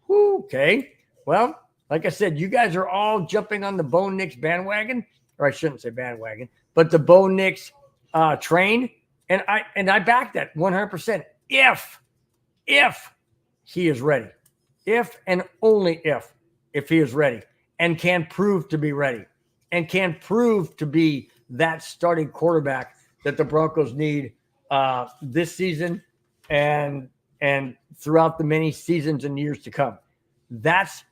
Okay. Well, like I said, you guys are all jumping on the Bo Nix bandwagon, or I shouldn't say bandwagon, but the Bo Nix train. And I back that 100%. If he is ready, if and only if he is ready and can prove to be ready and can prove to be that starting quarterback that the Broncos need this season and throughout the many seasons and years to come. That's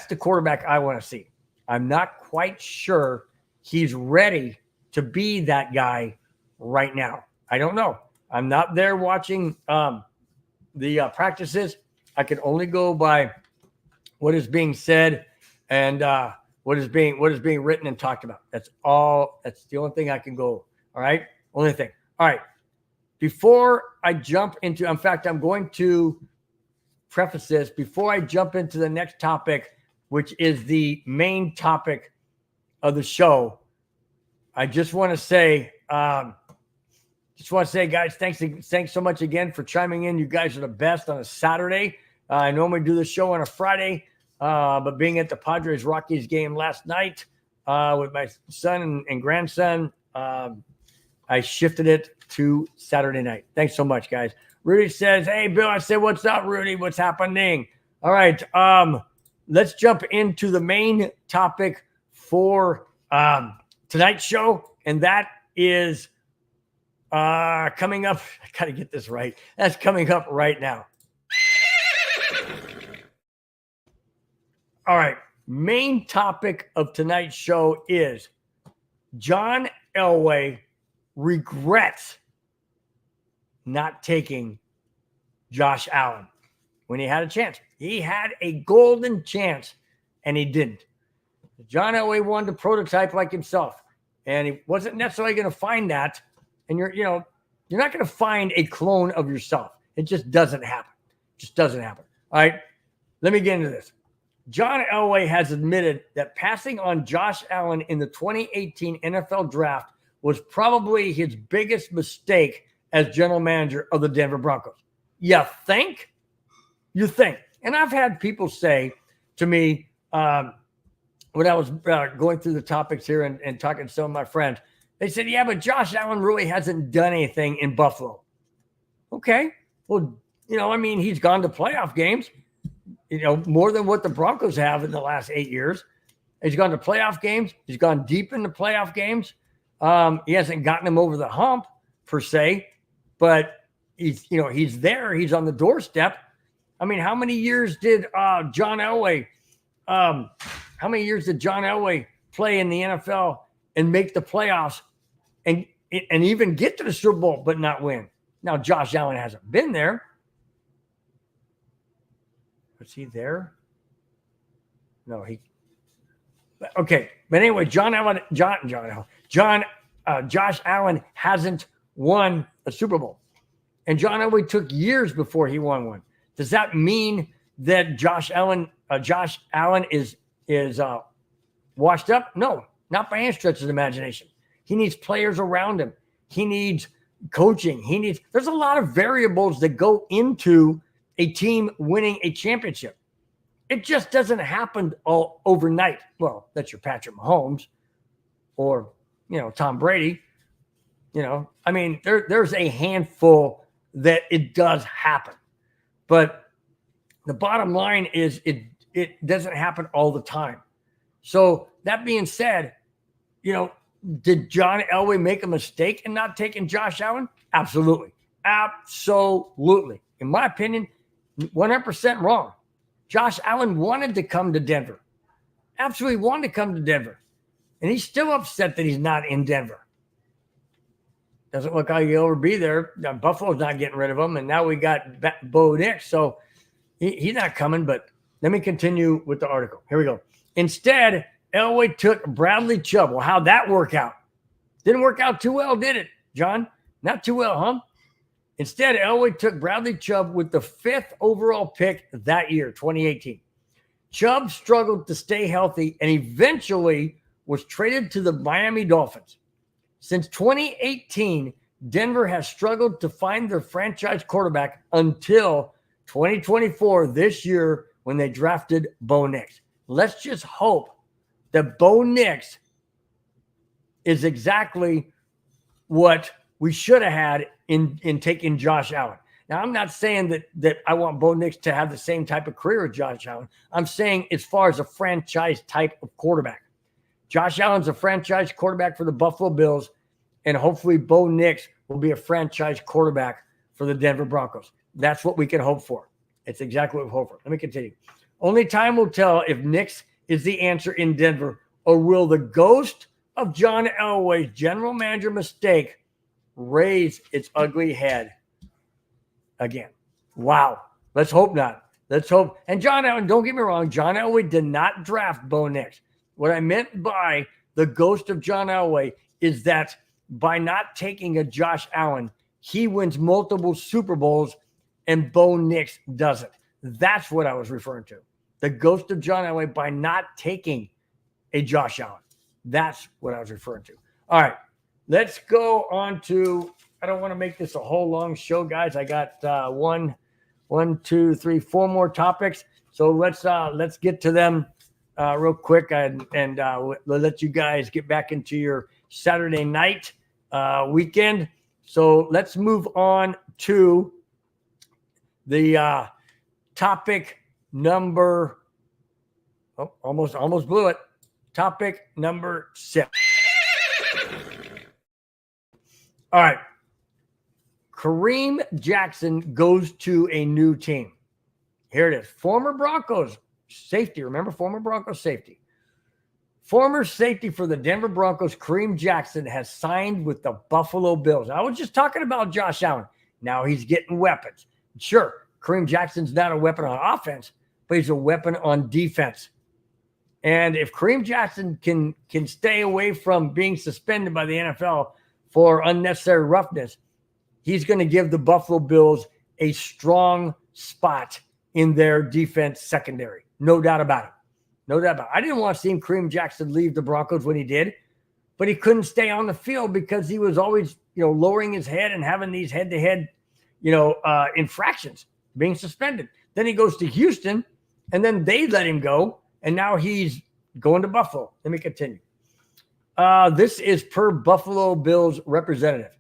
the quarterback I want to see. I'm not quite sure he's ready to be that guy right now. I don't know. I'm not there watching the practices. I can only go by what is being said and what is being written and talked about. That's all. That's the only thing I can go. All right. Only thing. All right. Before I jump into, in fact, I'm going to preface this before I jump into the next topic, which is the main topic of the show. I just want to say, guys, thanks so much again for chiming in. You guys are the best on a Saturday. I normally do the show on a Friday, but being at the Padres-Rockies game last night with my son and grandson, I shifted it to Saturday night. Thanks so much, guys. Rudy says, hey, Bill. I said, what's up, Rudy? What's happening? All right. Let's jump into the main topic for tonight's show, and that is coming up. I got to get this right. That's coming up right now. All right. Main topic of tonight's show is John Elway regrets not taking Josh Allen when he had a chance. He had a golden chance, and he didn't. John Elway wanted to prototype like himself, and he wasn't necessarily going to find that. And you're not going to find a clone of yourself. It just doesn't happen. Just doesn't happen. All right, let me get into this. John Elway has admitted that passing on Josh Allen in the 2018 NFL Draft was probably his biggest mistake as general manager of the Denver Broncos. You think? You think. And I've had people say to me when I was going through the topics here and talking to some of my friends, they said, yeah, but Josh Allen really hasn't done anything in Buffalo. Okay. Well, he's gone to playoff games, more than what the Broncos have in the last 8 years. He's gone to playoff games. He's gone deep into playoff games. He hasn't gotten him over the hump per se, but he's there. He's on the doorstep. I mean, how many years did John Elway play in the NFL and make the playoffs and even get to the Super Bowl but not win? Now, Josh Allen hasn't been there. Was he there? No, okay. But anyway, Josh Allen hasn't won a Super Bowl. And John Elway took years before he won one. Does that mean that Josh Allen is washed up? No, not by any stretch of the imagination. He needs players around him. He needs coaching. There's a lot of variables that go into a team winning a championship. It just doesn't happen all overnight. Well, that's your Patrick Mahomes or, Tom Brady. There's a handful that it does happen. But the bottom line is it doesn't happen all the time. So that being said, did John Elway make a mistake in not taking Josh Allen? Absolutely. Absolutely. In my opinion, 100% wrong. Josh Allen wanted to come to Denver. Absolutely wanted to come to Denver. And he's still upset that he's not in Denver. Doesn't look like he'll ever be there. Buffalo's not getting rid of him. And now we got Bo Nix. So he's not coming. But let me continue with the article. Here we go. Instead, Elway took Bradley Chubb. Well, how'd that work out? Didn't work out too well, did it, John? Not too well, huh? Instead, Elway took Bradley Chubb with the 5th overall pick that year, 2018. Chubb struggled to stay healthy and eventually was traded to the Miami Dolphins. Since 2018, Denver has struggled to find their franchise quarterback until 2024, this year, when they drafted Bo Nix. Let's just hope that Bo Nix is exactly what we should have had in taking Josh Allen. Now, I'm not saying that I want Bo Nix to have the same type of career as Josh Allen. I'm saying as far as a franchise type of quarterback. Josh Allen's a franchise quarterback for the Buffalo Bills, and hopefully Bo Nix will be a franchise quarterback for the Denver Broncos. That's what we can hope for. It's exactly what we hope for. Let me continue. Only time will tell if Nix is the answer in Denver, or will the ghost of John Elway's general manager mistake raise its ugly head again. Wow. Let's hope not. Let's hope. And John Elway, don't get me wrong, John Elway did not draft Bo Nix. What I meant by the ghost of John Elway is that by not taking a Josh Allen, he wins multiple Super Bowls and Bo Nix doesn't. That's what I was referring to. The ghost of John Elway by not taking a Josh Allen. That's what I was referring to. All right. Let's go on to, I don't want to make this a whole long show, guys. I got 4 more topics. So let's get to them real quick and we'll let you guys get back into your Saturday night weekend. So let's move on to the topic number. Oh, almost blew it. Topic number 6. All right. Kareem Jackson goes to a new team. Here it is. Former Broncos safety. Remember, former Broncos safety. Former safety for the Denver Broncos, Kareem Jackson, has signed with the Buffalo Bills. I was just talking about Josh Allen. Now he's getting weapons. Sure, Kareem Jackson's not a weapon on offense, but he's a weapon on defense. And if Kareem Jackson can stay away from being suspended by the NFL for unnecessary roughness, he's going to give the Buffalo Bills a strong spot in their defense secondary. No doubt about it. No doubt about it. I didn't want to see Kareem Jackson leave the Broncos when he did, but he couldn't stay on the field because he was always, lowering his head and having these head-to-head, infractions, being suspended. Then he goes to Houston, and then they let him go, and now he's going to Buffalo. Let me continue. This is per Buffalo Bills representative.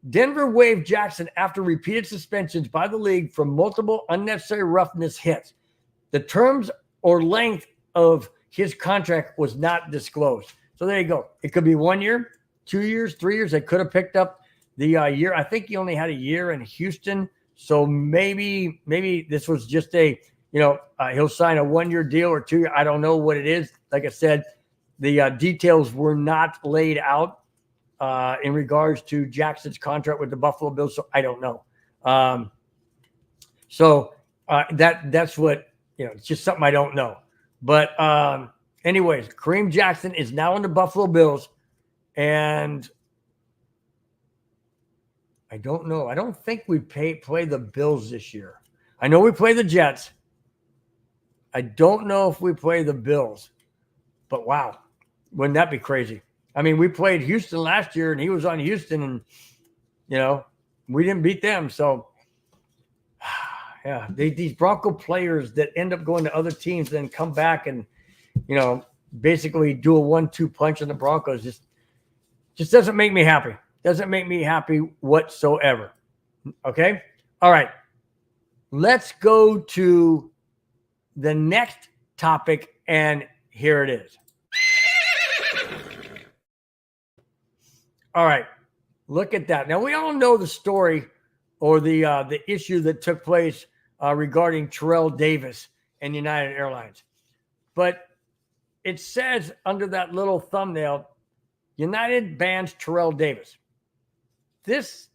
Denver waived Jackson after repeated suspensions by the league for multiple unnecessary roughness hits. The terms or length of his contract was not disclosed. So there you go. It could be 1 year, 2 years, 3 years. They could have picked up the year. I think he only had a year in Houston. So maybe this was just a, he'll sign a 1 year deal or 2 year. I don't know what it is. Like I said, the details were not laid out in regards to Jackson's contract with the Buffalo Bills. So I don't know. That's what, it's just something I don't know. But anyways, Kareem Jackson is now in the Buffalo Bills. And I don't know. I don't think we play the Bills this year. I know we play the Jets. I don't know if we play the Bills. But wow, wouldn't that be crazy? I mean, we played Houston last year, and he was on Houston, and, we didn't beat them. So, yeah, these Bronco players that end up going to other teams then come back and, basically do a 1-2 punch on the Broncos just doesn't make me happy. Doesn't make me happy whatsoever. Okay? All right. Let's go to the next topic, and here it is. All right. Look at that. Now, we all know the story or the issue that took place regarding Terrell Davis and United Airlines. But it says under that little thumbnail, United bans Terrell Davis. This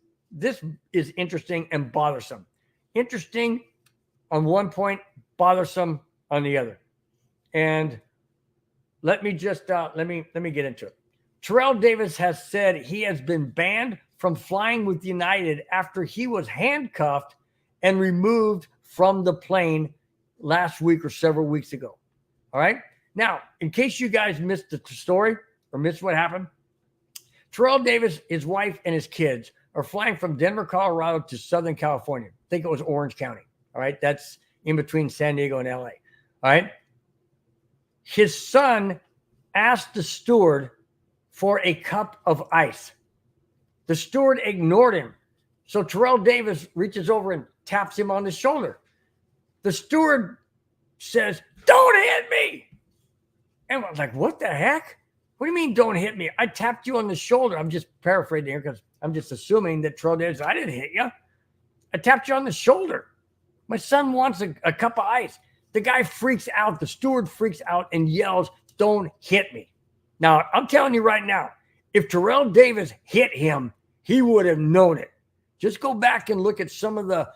is interesting and bothersome. Interesting on one point, bothersome on the other. And let me just let me get into it. Terrell Davis has said he has been banned from flying with United after he was handcuffed and removed from the plane last week or several weeks ago. All right. Now, in case you guys missed the story or missed what happened, Terrell Davis, his wife, and his kids are flying from Denver, Colorado to Southern California. I think it was Orange County. All right. That's in between San Diego and LA. All right. His son asked the steward for a cup of ice. The steward ignored him. So Terrell Davis reaches over and taps him on the shoulder. The steward says, "Don't hit me." And I was like, what the heck? What do you mean, don't hit me? I tapped you on the shoulder. I'm just paraphrasing here because I'm just assuming that Terrell Davis, I didn't hit you. I tapped you on the shoulder. My son wants a cup of ice. The guy freaks out. The steward freaks out and yells, "Don't hit me." Now, I'm telling you right now, if Terrell Davis hit him, he would have known it. Just go back and look at some of the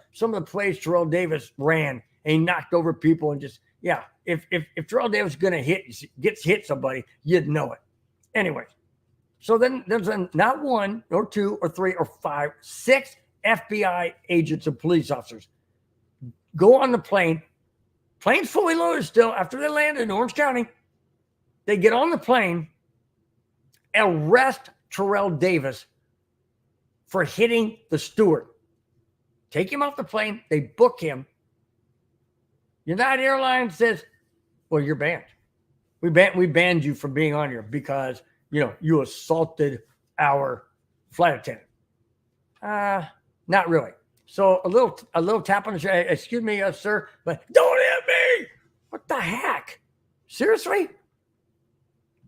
plays Terrell Davis ran and he knocked over people and just, yeah, if Terrell Davis is going to gets hit somebody, you'd know it. Anyways, so then there's not 1 or 2 or 3 or 5, 6 FBI agents and police officers go on the plane. Plane's fully loaded still after they landed in Orange County. They get on the plane, arrest Terrell Davis for hitting the steward. Take him off the plane. They book him. United Airlines says, well, you're banned. We banned you from being on here because, you assaulted our flight attendant. Not really. So a little tap on the shoulder. Excuse me, sir, but don't hit me. What the heck? Seriously?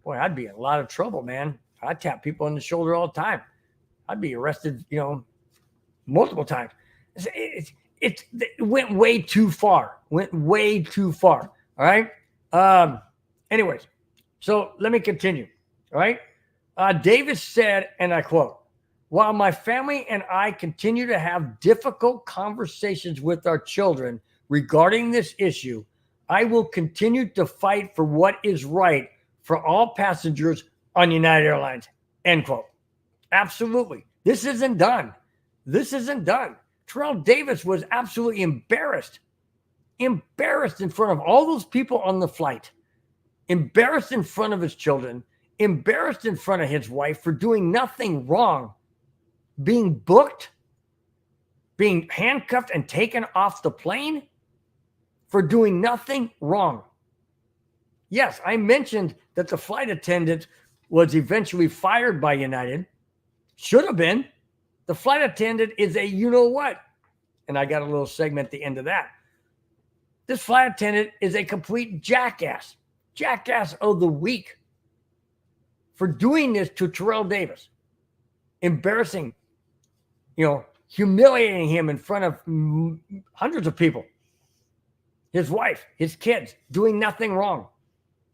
Boy, I'd be in a lot of trouble, man. I tap people on the shoulder all the time. I'd be arrested, multiple times. It went way too far. All right. Anyways, so let me continue. All right. Davis said, and I quote, "While my family and I continue to have difficult conversations with our children regarding this issue, I will continue to fight for what is right for all passengers on United Airlines," end quote. Absolutely. This isn't done. Terrell Davis was absolutely embarrassed in front of all those people on the flight, embarrassed in front of his children, embarrassed in front of his wife for doing nothing wrong, being booked, being handcuffed and taken off the plane for doing nothing wrong. Yes, I mentioned that the flight attendant was eventually fired by United. Should have been. The flight attendant is a you-know-what. And I got a little segment at the end of that. This flight attendant is a complete jackass. Jackass of the week for doing this to Terrell Davis. Embarrassing, humiliating him in front of hundreds of people. His wife, his kids, doing nothing wrong.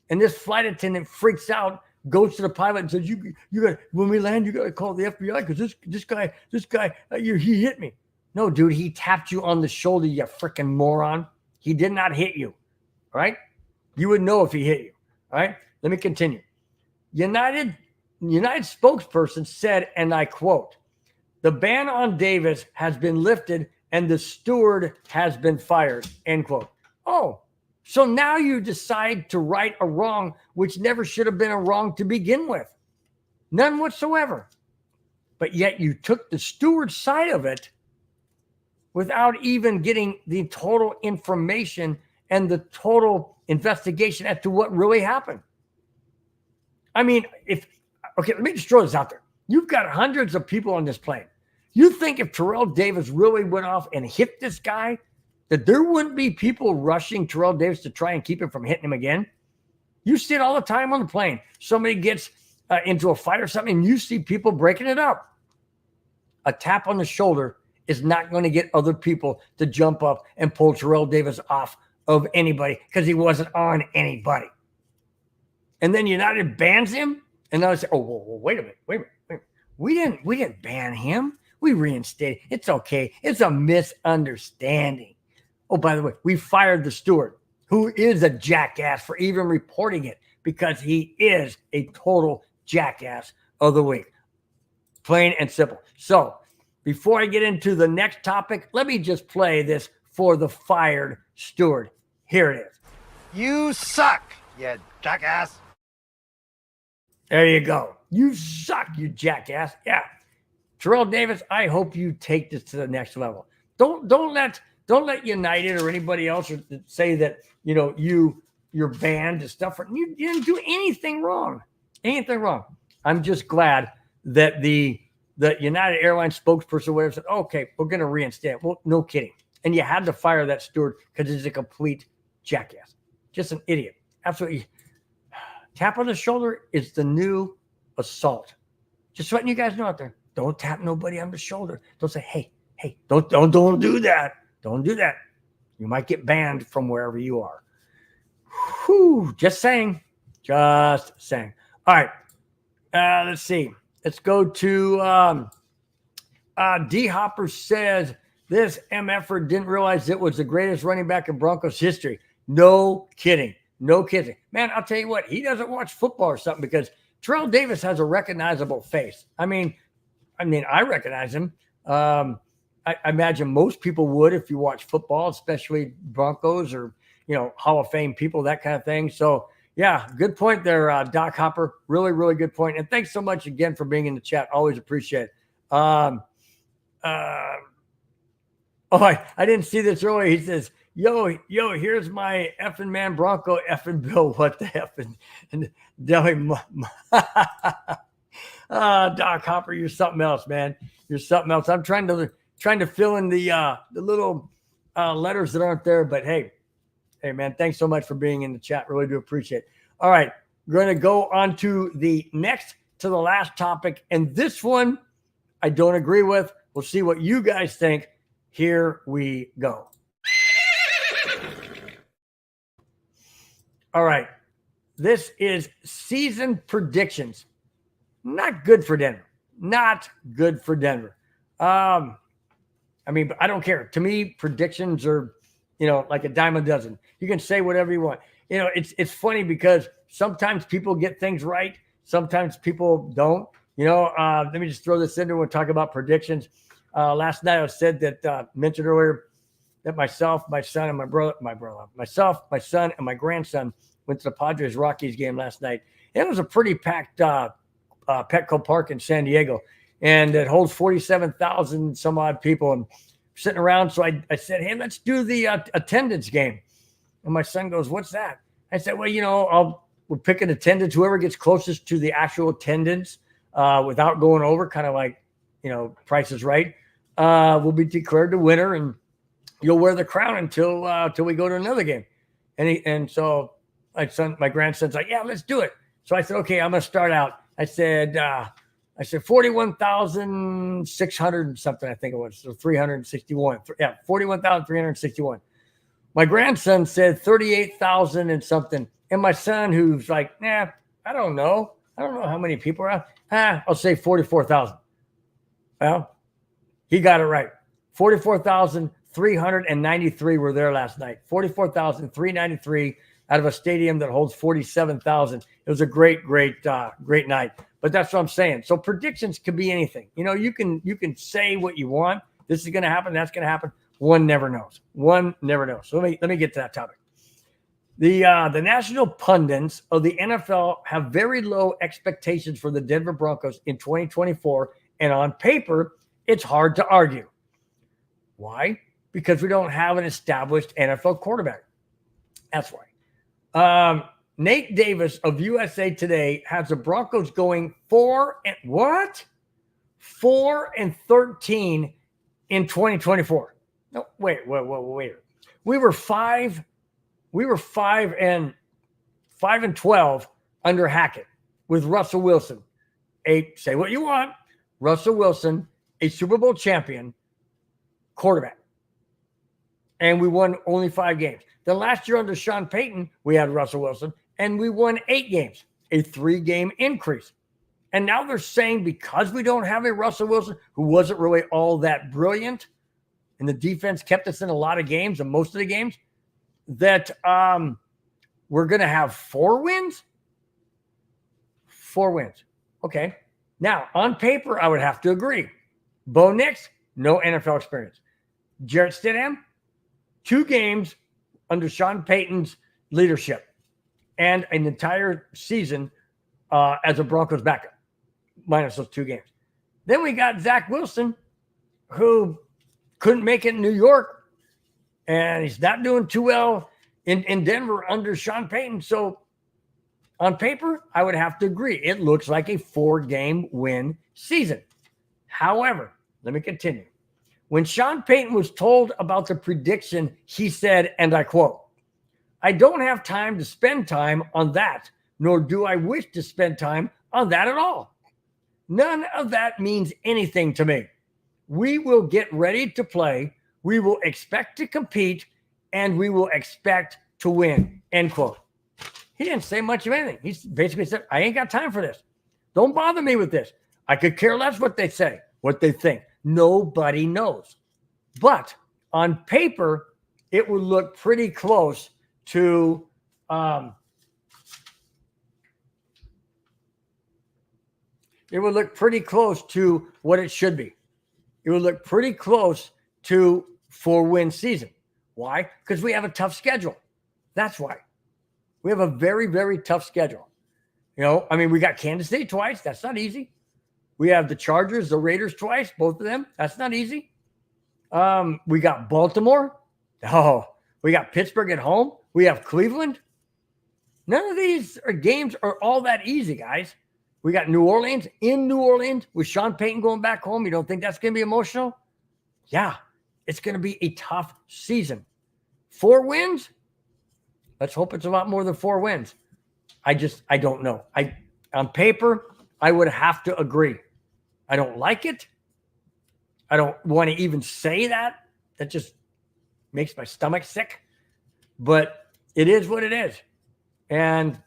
And this flight attendant freaks out, goes to the pilot and says, "You got, when we land, you got to call the FBI because this guy, he hit me." No, dude, he tapped you on the shoulder, you freaking moron. He did not hit you, all right? You would know if he hit you, all right? Let me continue. United spokesperson said, and I quote, "The ban on Davis has been lifted and the steward has been fired," end quote. Oh, so now you decide to right a wrong which never should have been a wrong to begin with. None whatsoever. But yet you took the steward's side of it without even getting the total information and the total investigation as to what really happened. I mean, let me just throw this out there. You've got hundreds of people on this plane. You think if Terrell Davis really went off and hit this guy, that there wouldn't be people rushing Terrell Davis to try and keep him from hitting him again? You see it all the time on the plane. Somebody gets into a fight or something, and you see people breaking it up. A tap on the shoulder is not going to get other people to jump up and pull Terrell Davis off of anybody because he wasn't on anybody. And then United bans him, and I say, "Oh, wait a minute. We didn't ban him. We reinstated. It's okay. It's a misunderstanding. Oh, by the way, we fired the steward, who is a jackass for even reporting it because he is a total jackass of the week. Plain and simple. So before I get into the next topic, let me just play this for the fired steward. Here it is. "You suck, you jackass." There you go. You suck, you jackass. Yeah. Terrell Davis, I hope you take this to the next level. Don't let United or anybody else say that, you're banned and stuff. You didn't do anything wrong. I'm just glad that the United Airlines spokesperson whatever said, "Okay, we're going to reinstate." Well, no kidding. And you had to fire that steward because he's a complete jackass. Just an idiot. Absolutely. Tap on the shoulder is the new assault. Just letting you guys know out there. Don't tap nobody on the shoulder. Don't say, hey, don't do that. Don't do that. You might get banned from wherever you are. Whew, just saying. All right. Let's see. Let's go to D. Hopper says, "This MFer didn't realize it was the greatest running back in Broncos history." No kidding. Man, I'll tell you what. He doesn't watch football or something because Terrell Davis has a recognizable face. I mean, I recognize him. I imagine most people would if you watch football, especially Broncos or, Hall of Fame people, that kind of thing. So, yeah, good point there, Doc Hopper. Really, really good point. And thanks so much again for being in the chat. Always appreciate it. I didn't see this earlier. He says, yo, here's my effing man, Bronco effing Bill. What the effing? And Doc Hopper, you're something else, man. You're something else. I'm trying to fill in the little letters that aren't there, but hey, man, thanks so much for being in the chat. Really do appreciate it. All right, we're going to go on to the last topic, and this one I don't agree with. We'll see what you guys think. Here we go. All right, this is season predictions. Not good for Denver. Not good for Denver. I mean, I don't care. To me, predictions are, like a dime a dozen. You can say whatever you want. It's funny because sometimes people get things right. Sometimes people don't. Let me just throw this in there. We'll talk about predictions. Last night I said that, mentioned earlier, that myself, my son, and myself, my son, and my grandson went to the Padres-Rockies game last night. It was a pretty packed Petco Park in San Diego, and it holds 47,000 some odd people and sitting around. So I said, hey, let's do the attendance game. And my son goes, what's that? I said, well, we'll pick an attendance. Whoever gets closest to the actual attendance without going over, kind of like, Price is Right, will be declared the winner, and you'll wear the crown until we go to another game. And so my grandson's like, yeah, let's do it. So I said, okay, I'm going to start out. I said 41,600 and something, I think it was. So 361. Yeah, 41,361. My grandson said 38,000 and something. And my son, who's like, I don't know. I don't know how many people are out. I'll say 44,000. Well, he got it right. 44,393 were there last night. 44,393 out of a stadium that holds 47,000. It was a great night. But that's what I'm saying. So predictions can be anything. You can say what you want. This is going to happen. That's going to happen. One never knows. So let me get to that topic. The national pundits of the NFL have very low expectations for the Denver Broncos in 2024, and on paper, it's hard to argue. Why? Because we don't have an established NFL quarterback. That's why. Nate Davis of USA Today has the Broncos going 4-13 in 2024. No, wait. We were 5-12 under Hackett with Russell Wilson. Say what you want, Russell Wilson, a Super Bowl champion quarterback. And we won only 5 games. Then last year under Sean Payton, we had Russell Wilson, and we won 8 games, a 3-game increase. And now they're saying because we don't have a Russell Wilson, who wasn't really all that brilliant, and the defense kept us in a lot of games, and most of the games, that we're going to have 4 wins? 4 wins. Okay. Now, on paper, I would have to agree. Bo Nix, no NFL experience. Jarrett Stidham, 2 games under Sean Payton's leadership and an entire season as a Broncos backup, minus those 2 games. Then we got Zach Wilson, who couldn't make it in New York, and he's not doing too well in Denver under Sean Payton. So on paper, I would have to agree. It looks like a 4-game win season. However, let me continue. When Sean Payton was told about the prediction, he said, and I quote, "I don't have time to spend time on that, nor do I wish to spend time on that at all. None of that means anything to me. We will get ready to play. We will expect to compete, and we will expect to win," end quote. He didn't say much of anything. He basically said, I ain't got time for this. Don't bother me with this. I could care less what they say, what they think. Nobody knows. But on paper, it would look pretty close to what it should be. It would look pretty close to 4-win season. Why? Because we have a tough schedule. That's why. We have a very, very tough schedule. We got Kansas City twice. That's not easy. We have the Chargers, the Raiders twice, both of them. That's not easy. We got Baltimore. We got Pittsburgh at home. We have Cleveland. None of these games are all that easy, guys. We got New Orleans in New Orleans with Sean Payton going back home. You don't think that's going to be emotional? Yeah, it's going to be a tough season. 4 wins? Let's hope it's a lot more than 4 wins. I don't know. On paper, I would have to agree. I don't like it. I don't want to even say that. That just makes my stomach sick. But it is what it is. And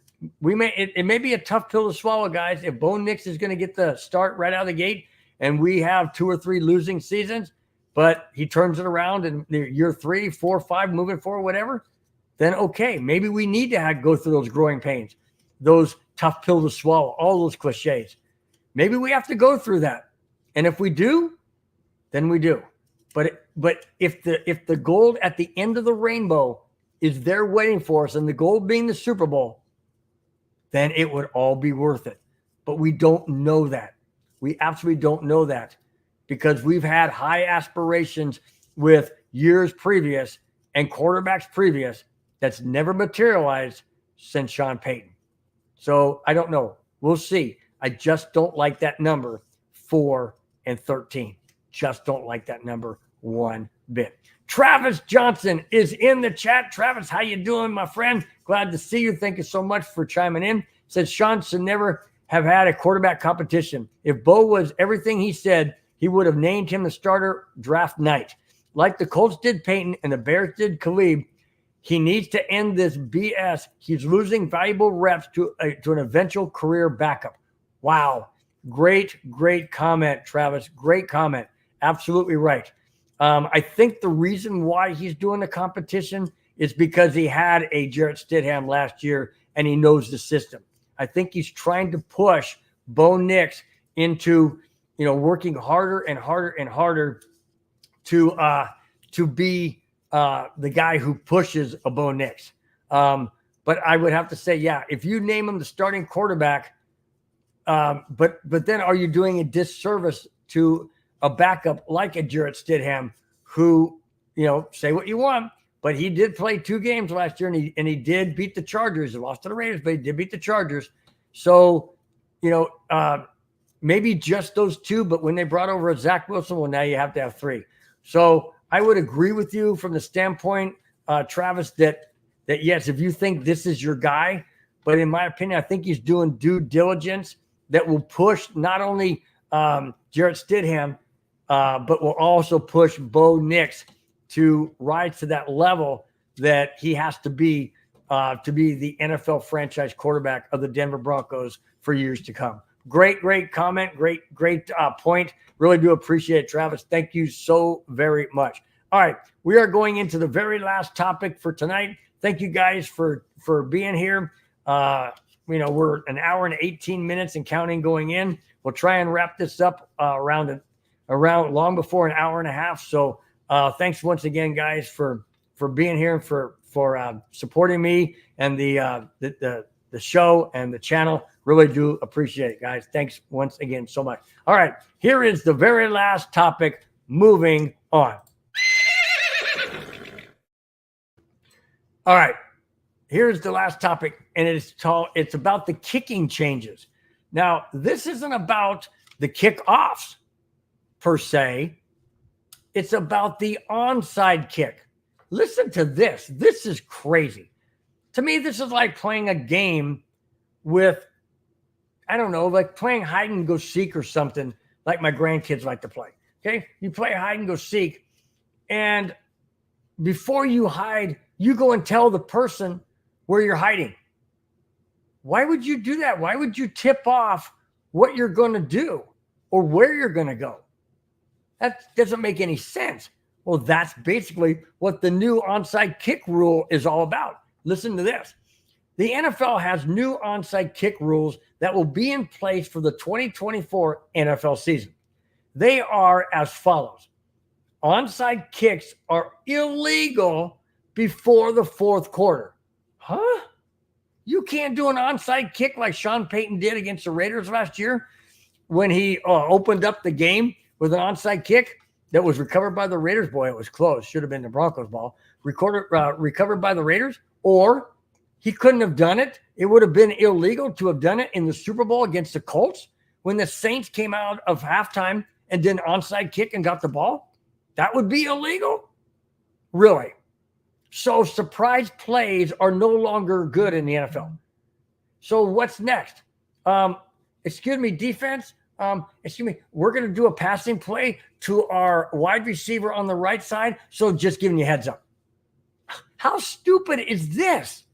it may be a tough pill to swallow, guys. If Bo Nix is going to get the start right out of the gate and we have 2 or 3 losing seasons, but he turns it around in year 3, 4, 5, moving forward, whatever, then okay, maybe we need to go through those growing pains, those tough pill to swallow, all those cliches. Maybe we have to go through that. And if we do, then we do. But if the gold at the end of the rainbow is there waiting for us, and the gold being the Super Bowl, then it would all be worth it. But we don't know that. We absolutely don't know that, because we've had high aspirations with years previous and quarterbacks previous that's never materialized since Sean Payton. So I don't know. We'll see. I just don't like that number, 4 and 13. Just don't like that number one bit. Travis Johnson is in the chat. Travis, how you doing, my friend? Glad to see you. Thank you so much for chiming in. Said Sean should never have had a quarterback competition. If Bo was everything he said, he would have named him the starter draft night. Like the Colts did Payton and the Bears did Khalib, he needs to end this BS. He's losing valuable reps to an eventual career backup. Wow. Great comment, Travis. Great comment. Absolutely right. I think the reason why he's doing the competition is because he had a Jarrett Stidham last year and he knows the system. I think he's trying to push Bo Nix into, working harder and harder and harder to be the guy who pushes a Bo Nix. But I would have to say, yeah, if you name him the starting quarterback, but then are you doing a disservice to a backup like a Jarrett Stidham, who, say what you want, but he did play 2 games last year and he did beat the Chargers. He lost to the Raiders, but he did beat the Chargers. So, maybe just those 2, but when they brought over a Zach Wilson, well, now you have to have 3. So I would agree with you from the standpoint, Travis, that yes, if you think this is your guy, but in my opinion, I think he's doing due diligence that will push not only Jarrett Stidham, but will also push Bo Nix to rise to that level that he has to be the NFL franchise quarterback of the Denver Broncos for years to come. Great comment. Great point. Really do appreciate it, Travis. Thank you so very much. All right, we are going into the very last topic for tonight. Thank you guys for being here. We're an hour and 18 minutes and counting going in. We'll try and wrap this up around long before an hour and a half. So thanks once again, guys, for being here, for supporting me and the show and the channel. Really do appreciate it, guys. Thanks once again so much. All right, here is the very last topic. Moving on. All right, here's the last topic, and it's about the kicking changes. Now, this isn't about the kickoffs per se. It's about the onside kick. Listen to this. This is crazy. To me, this is like playing a game with, I don't know, like playing hide and go seek or something like my grandkids like to play. Okay? You play hide and go seek, and before you hide, you go and tell the person where you're hiding. Why would you do that? Why would you tip off what you're going to do or where you're going to go? That doesn't make any sense. Well, that's basically what the new onside kick rule is all about. Listen to this. The NFL has new onside kick rules that will be in place for the 2024 NFL season. They are as follows. Onside kicks are illegal before the 4th quarter. Huh? You can't do an onside kick like Sean Payton did against the Raiders last year when he opened up the game with an onside kick that was recovered by the Raiders. Boy, it was close. Should have been the Broncos ball. Recovered by the Raiders. Or He couldn't have done it. It would have been illegal to have done it in the Super Bowl against the Colts when the Saints came out of halftime and did an onside kick and got the ball. That would be illegal? Really? So surprise plays are no longer good in the NFL. So what's next? Excuse me, defense. Excuse me, we're going to do a passing play to our wide receiver on the right side. So just giving you a heads up. How stupid is this?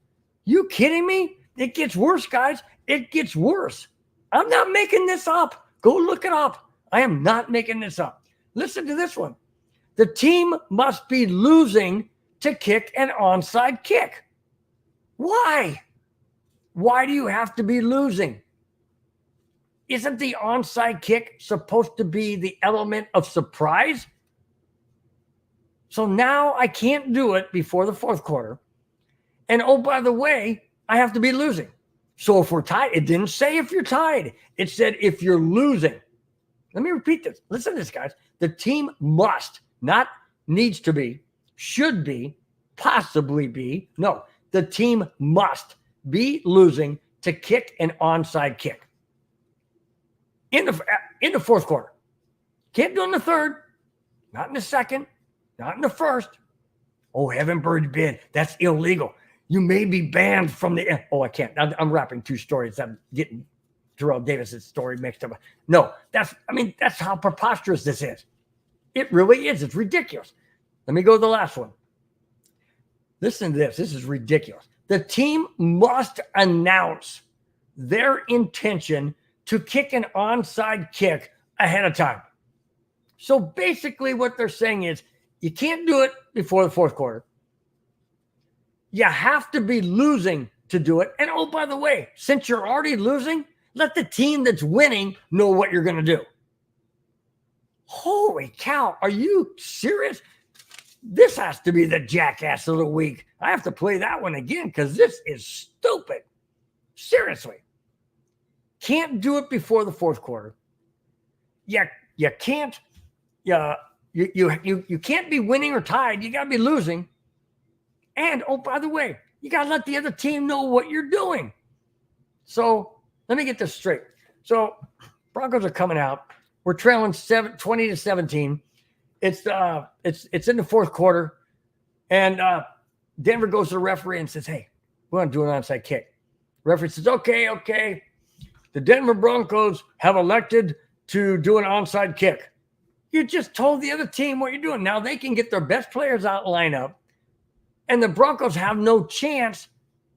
You kidding me? It gets worse, guys. It gets worse. I'm not making this up. Go look it up. I am not making this up. Listen to this one. The team must be losing to kick an onside kick. Why? Why do you have to be losing? Isn't the onside kick supposed to be the element of surprise? So now I can't do it before the fourth quarter. And oh, by the way, I have to be losing. So if we're tied, it didn't say if you're tied. It said if you're losing. Let me repeat this. Listen to this, guys. The team must, not needs to be, should be, possibly be. No, the team must be losing to kick an onside kick. In the fourth quarter. Can't do it in the third. Not in the second. Not in the first. Oh, heaven forbid. That's illegal. You may be banned from the... Oh, I can't. I'm wrapping two stories. I'm getting Terrell Davis's story mixed up. No, that's how preposterous this is. It really is. It's ridiculous. Let me go to the last one. Listen to this. This is ridiculous. The team must announce their intention to kick an onside kick ahead of time. So basically what they're saying is you can't do it before the fourth quarter. You have to be losing to do it. And oh, by the way, since you're already losing, let the team that's winning know what you're going to do. Holy cow. Are you serious? This has to be the jackass of the week. I have to play that one again because this is stupid. Seriously. Can't do it before the fourth quarter. You can't. You can't be winning or tied. You got to be losing. And, oh, by the way, you got to let the other team know what you're doing. So let me get this straight. So Broncos are coming out. We're trailing 20-17. It's in the fourth quarter. And Denver goes to the referee and says, hey, we want to do an onside kick. Referee says, okay. The Denver Broncos have elected to do an onside kick. You just told the other team what you're doing. Now they can get their best players out and line up. And the Broncos have no chance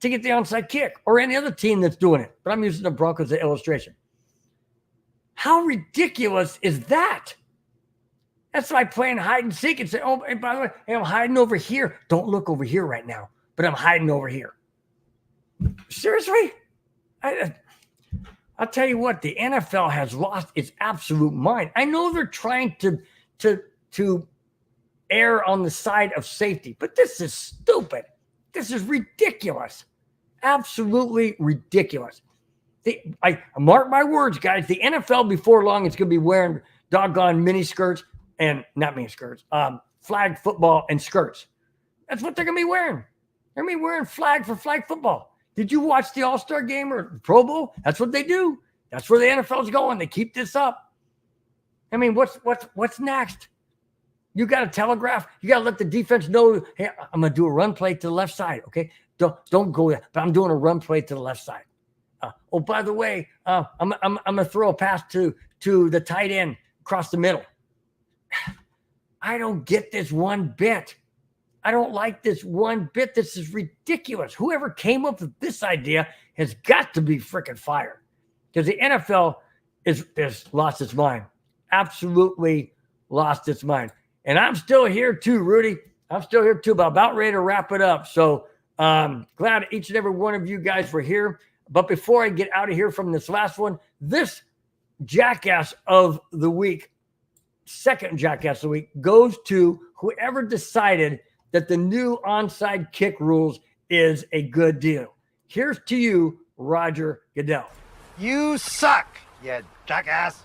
to get the onside kick or any other team that's doing it. But I'm using the Broncos as an illustration. How ridiculous is that? That's like playing hide and seek and say, oh, and by the way, hey, I'm hiding over here. Don't look over here right now, but I'm hiding over here. Seriously? I'll tell you what, the NFL has lost its absolute mind. I know they're trying to err on the side of safety, but this is stupid. This is ridiculous. Absolutely ridiculous. I mark my words, guys. The NFL before long is going to be wearing doggone mini skirts and not mini skirts, flag football and skirts. That's what they're going to be wearing. They're going to be wearing flag for flag football. Did you watch the All-Star game or Pro Bowl? That's what they do. That's where the NFL's going. They keep this up. I mean, what's next? You got to telegraph. You got to let the defense know, hey, I'm going to do a run play to the left side, okay? Don't go there, but I'm doing a run play to the left side. Oh, by the way, I'm going to throw a pass to the tight end across the middle. I don't get this one bit. I don't like this one bit. This is ridiculous. Whoever came up with this idea has got to be freaking fired because the NFL is lost its mind. Absolutely lost its mind. And I'm still here too, Rudy. I'm still here too, but I'm about ready to wrap it up. So glad each and every one of you guys were here. But before I get out of here from this last one, this jackass of the week, second jackass of the week, goes to whoever decided that the new onside kick rules is a good deal. Here's to you, Roger Goodell. You suck, you jackass.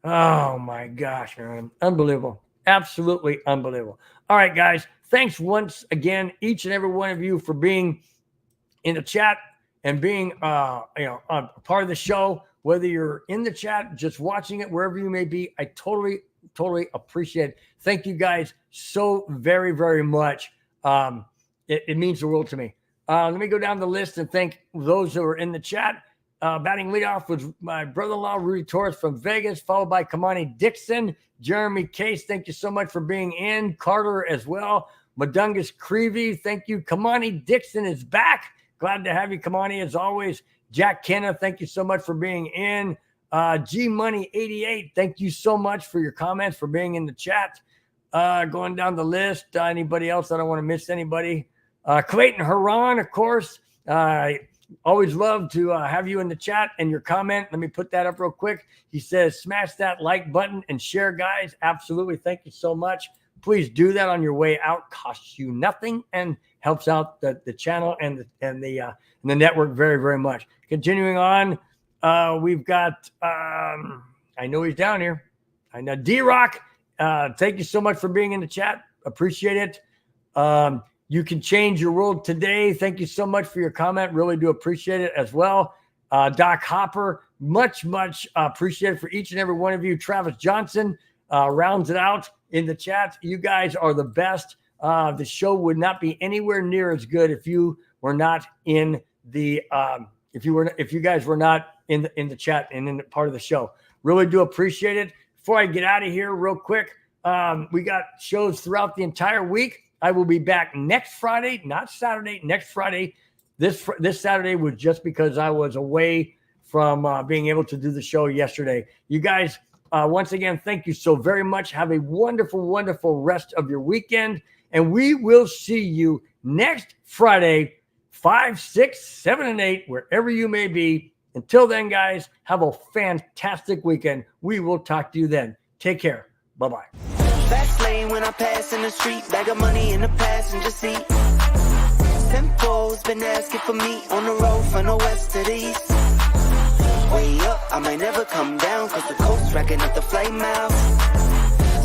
Oh, my gosh, man. Unbelievable. Absolutely unbelievable. All right, guys. Thanks once again, each and every one of you, for being in the chat and being a part of the show, whether you're in the chat, just watching it, wherever you may be. I totally appreciate it. Thank you guys so very, very much. It means the world to me. Let me go down the list and thank those who are in the chat. Batting leadoff was my brother-in-law, Rudy Torres from Vegas, followed by Kamani Dixon. Jeremy Case, thank you so much for being in. Carter as well. Madungus Creevy, thank you. Kamani Dixon is back. Glad to have you, Kamani, as always. Jack Kenna, thank you so much for being in. G-Money88, thank you so much for your comments, for being in the chat. Going down the list, anybody else? I don't want to miss anybody. Clayton Haran, of course. Always love to have you in the chat and your comment. Let me put that up real quick. He says, smash that like button and share, guys. Absolutely. Thank you so much. Please do that on your way out. Costs you nothing and helps out the channel and the network very, very much. Continuing on, we've got, I know he's down here. I know D-Rock. Thank you so much for being in the chat. Appreciate it. You can change your world today. Thank you so much for your comment. Really do appreciate it as well. Doc Hopper, much appreciated for each and every one of you. Travis Johnson rounds it out in the chat. You guys are the best. The show would not be anywhere near as good if you were not in the if you guys were not in the chat and in the part of the show. Really do appreciate it. Before I get out of here real quick, we got shows throughout the entire week. I will be back next Friday, not Saturday, next Friday. This Saturday was just because I was away from being able to do the show yesterday. You guys, once again, thank you so very much. Have a wonderful, wonderful rest of your weekend. And we will see you next Friday, 5, 6, 7, and 8, wherever you may be. Until then, guys, have a fantastic weekend. We will talk to you then. Take care. Bye-bye. Fast lane when I pass in the street, bag of money in the passenger seat. Simcoe's been asking for me on the road from the west to the east. Way up, I might never come down, cause the coast racking up the flight miles.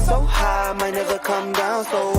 So high, I might never come down, so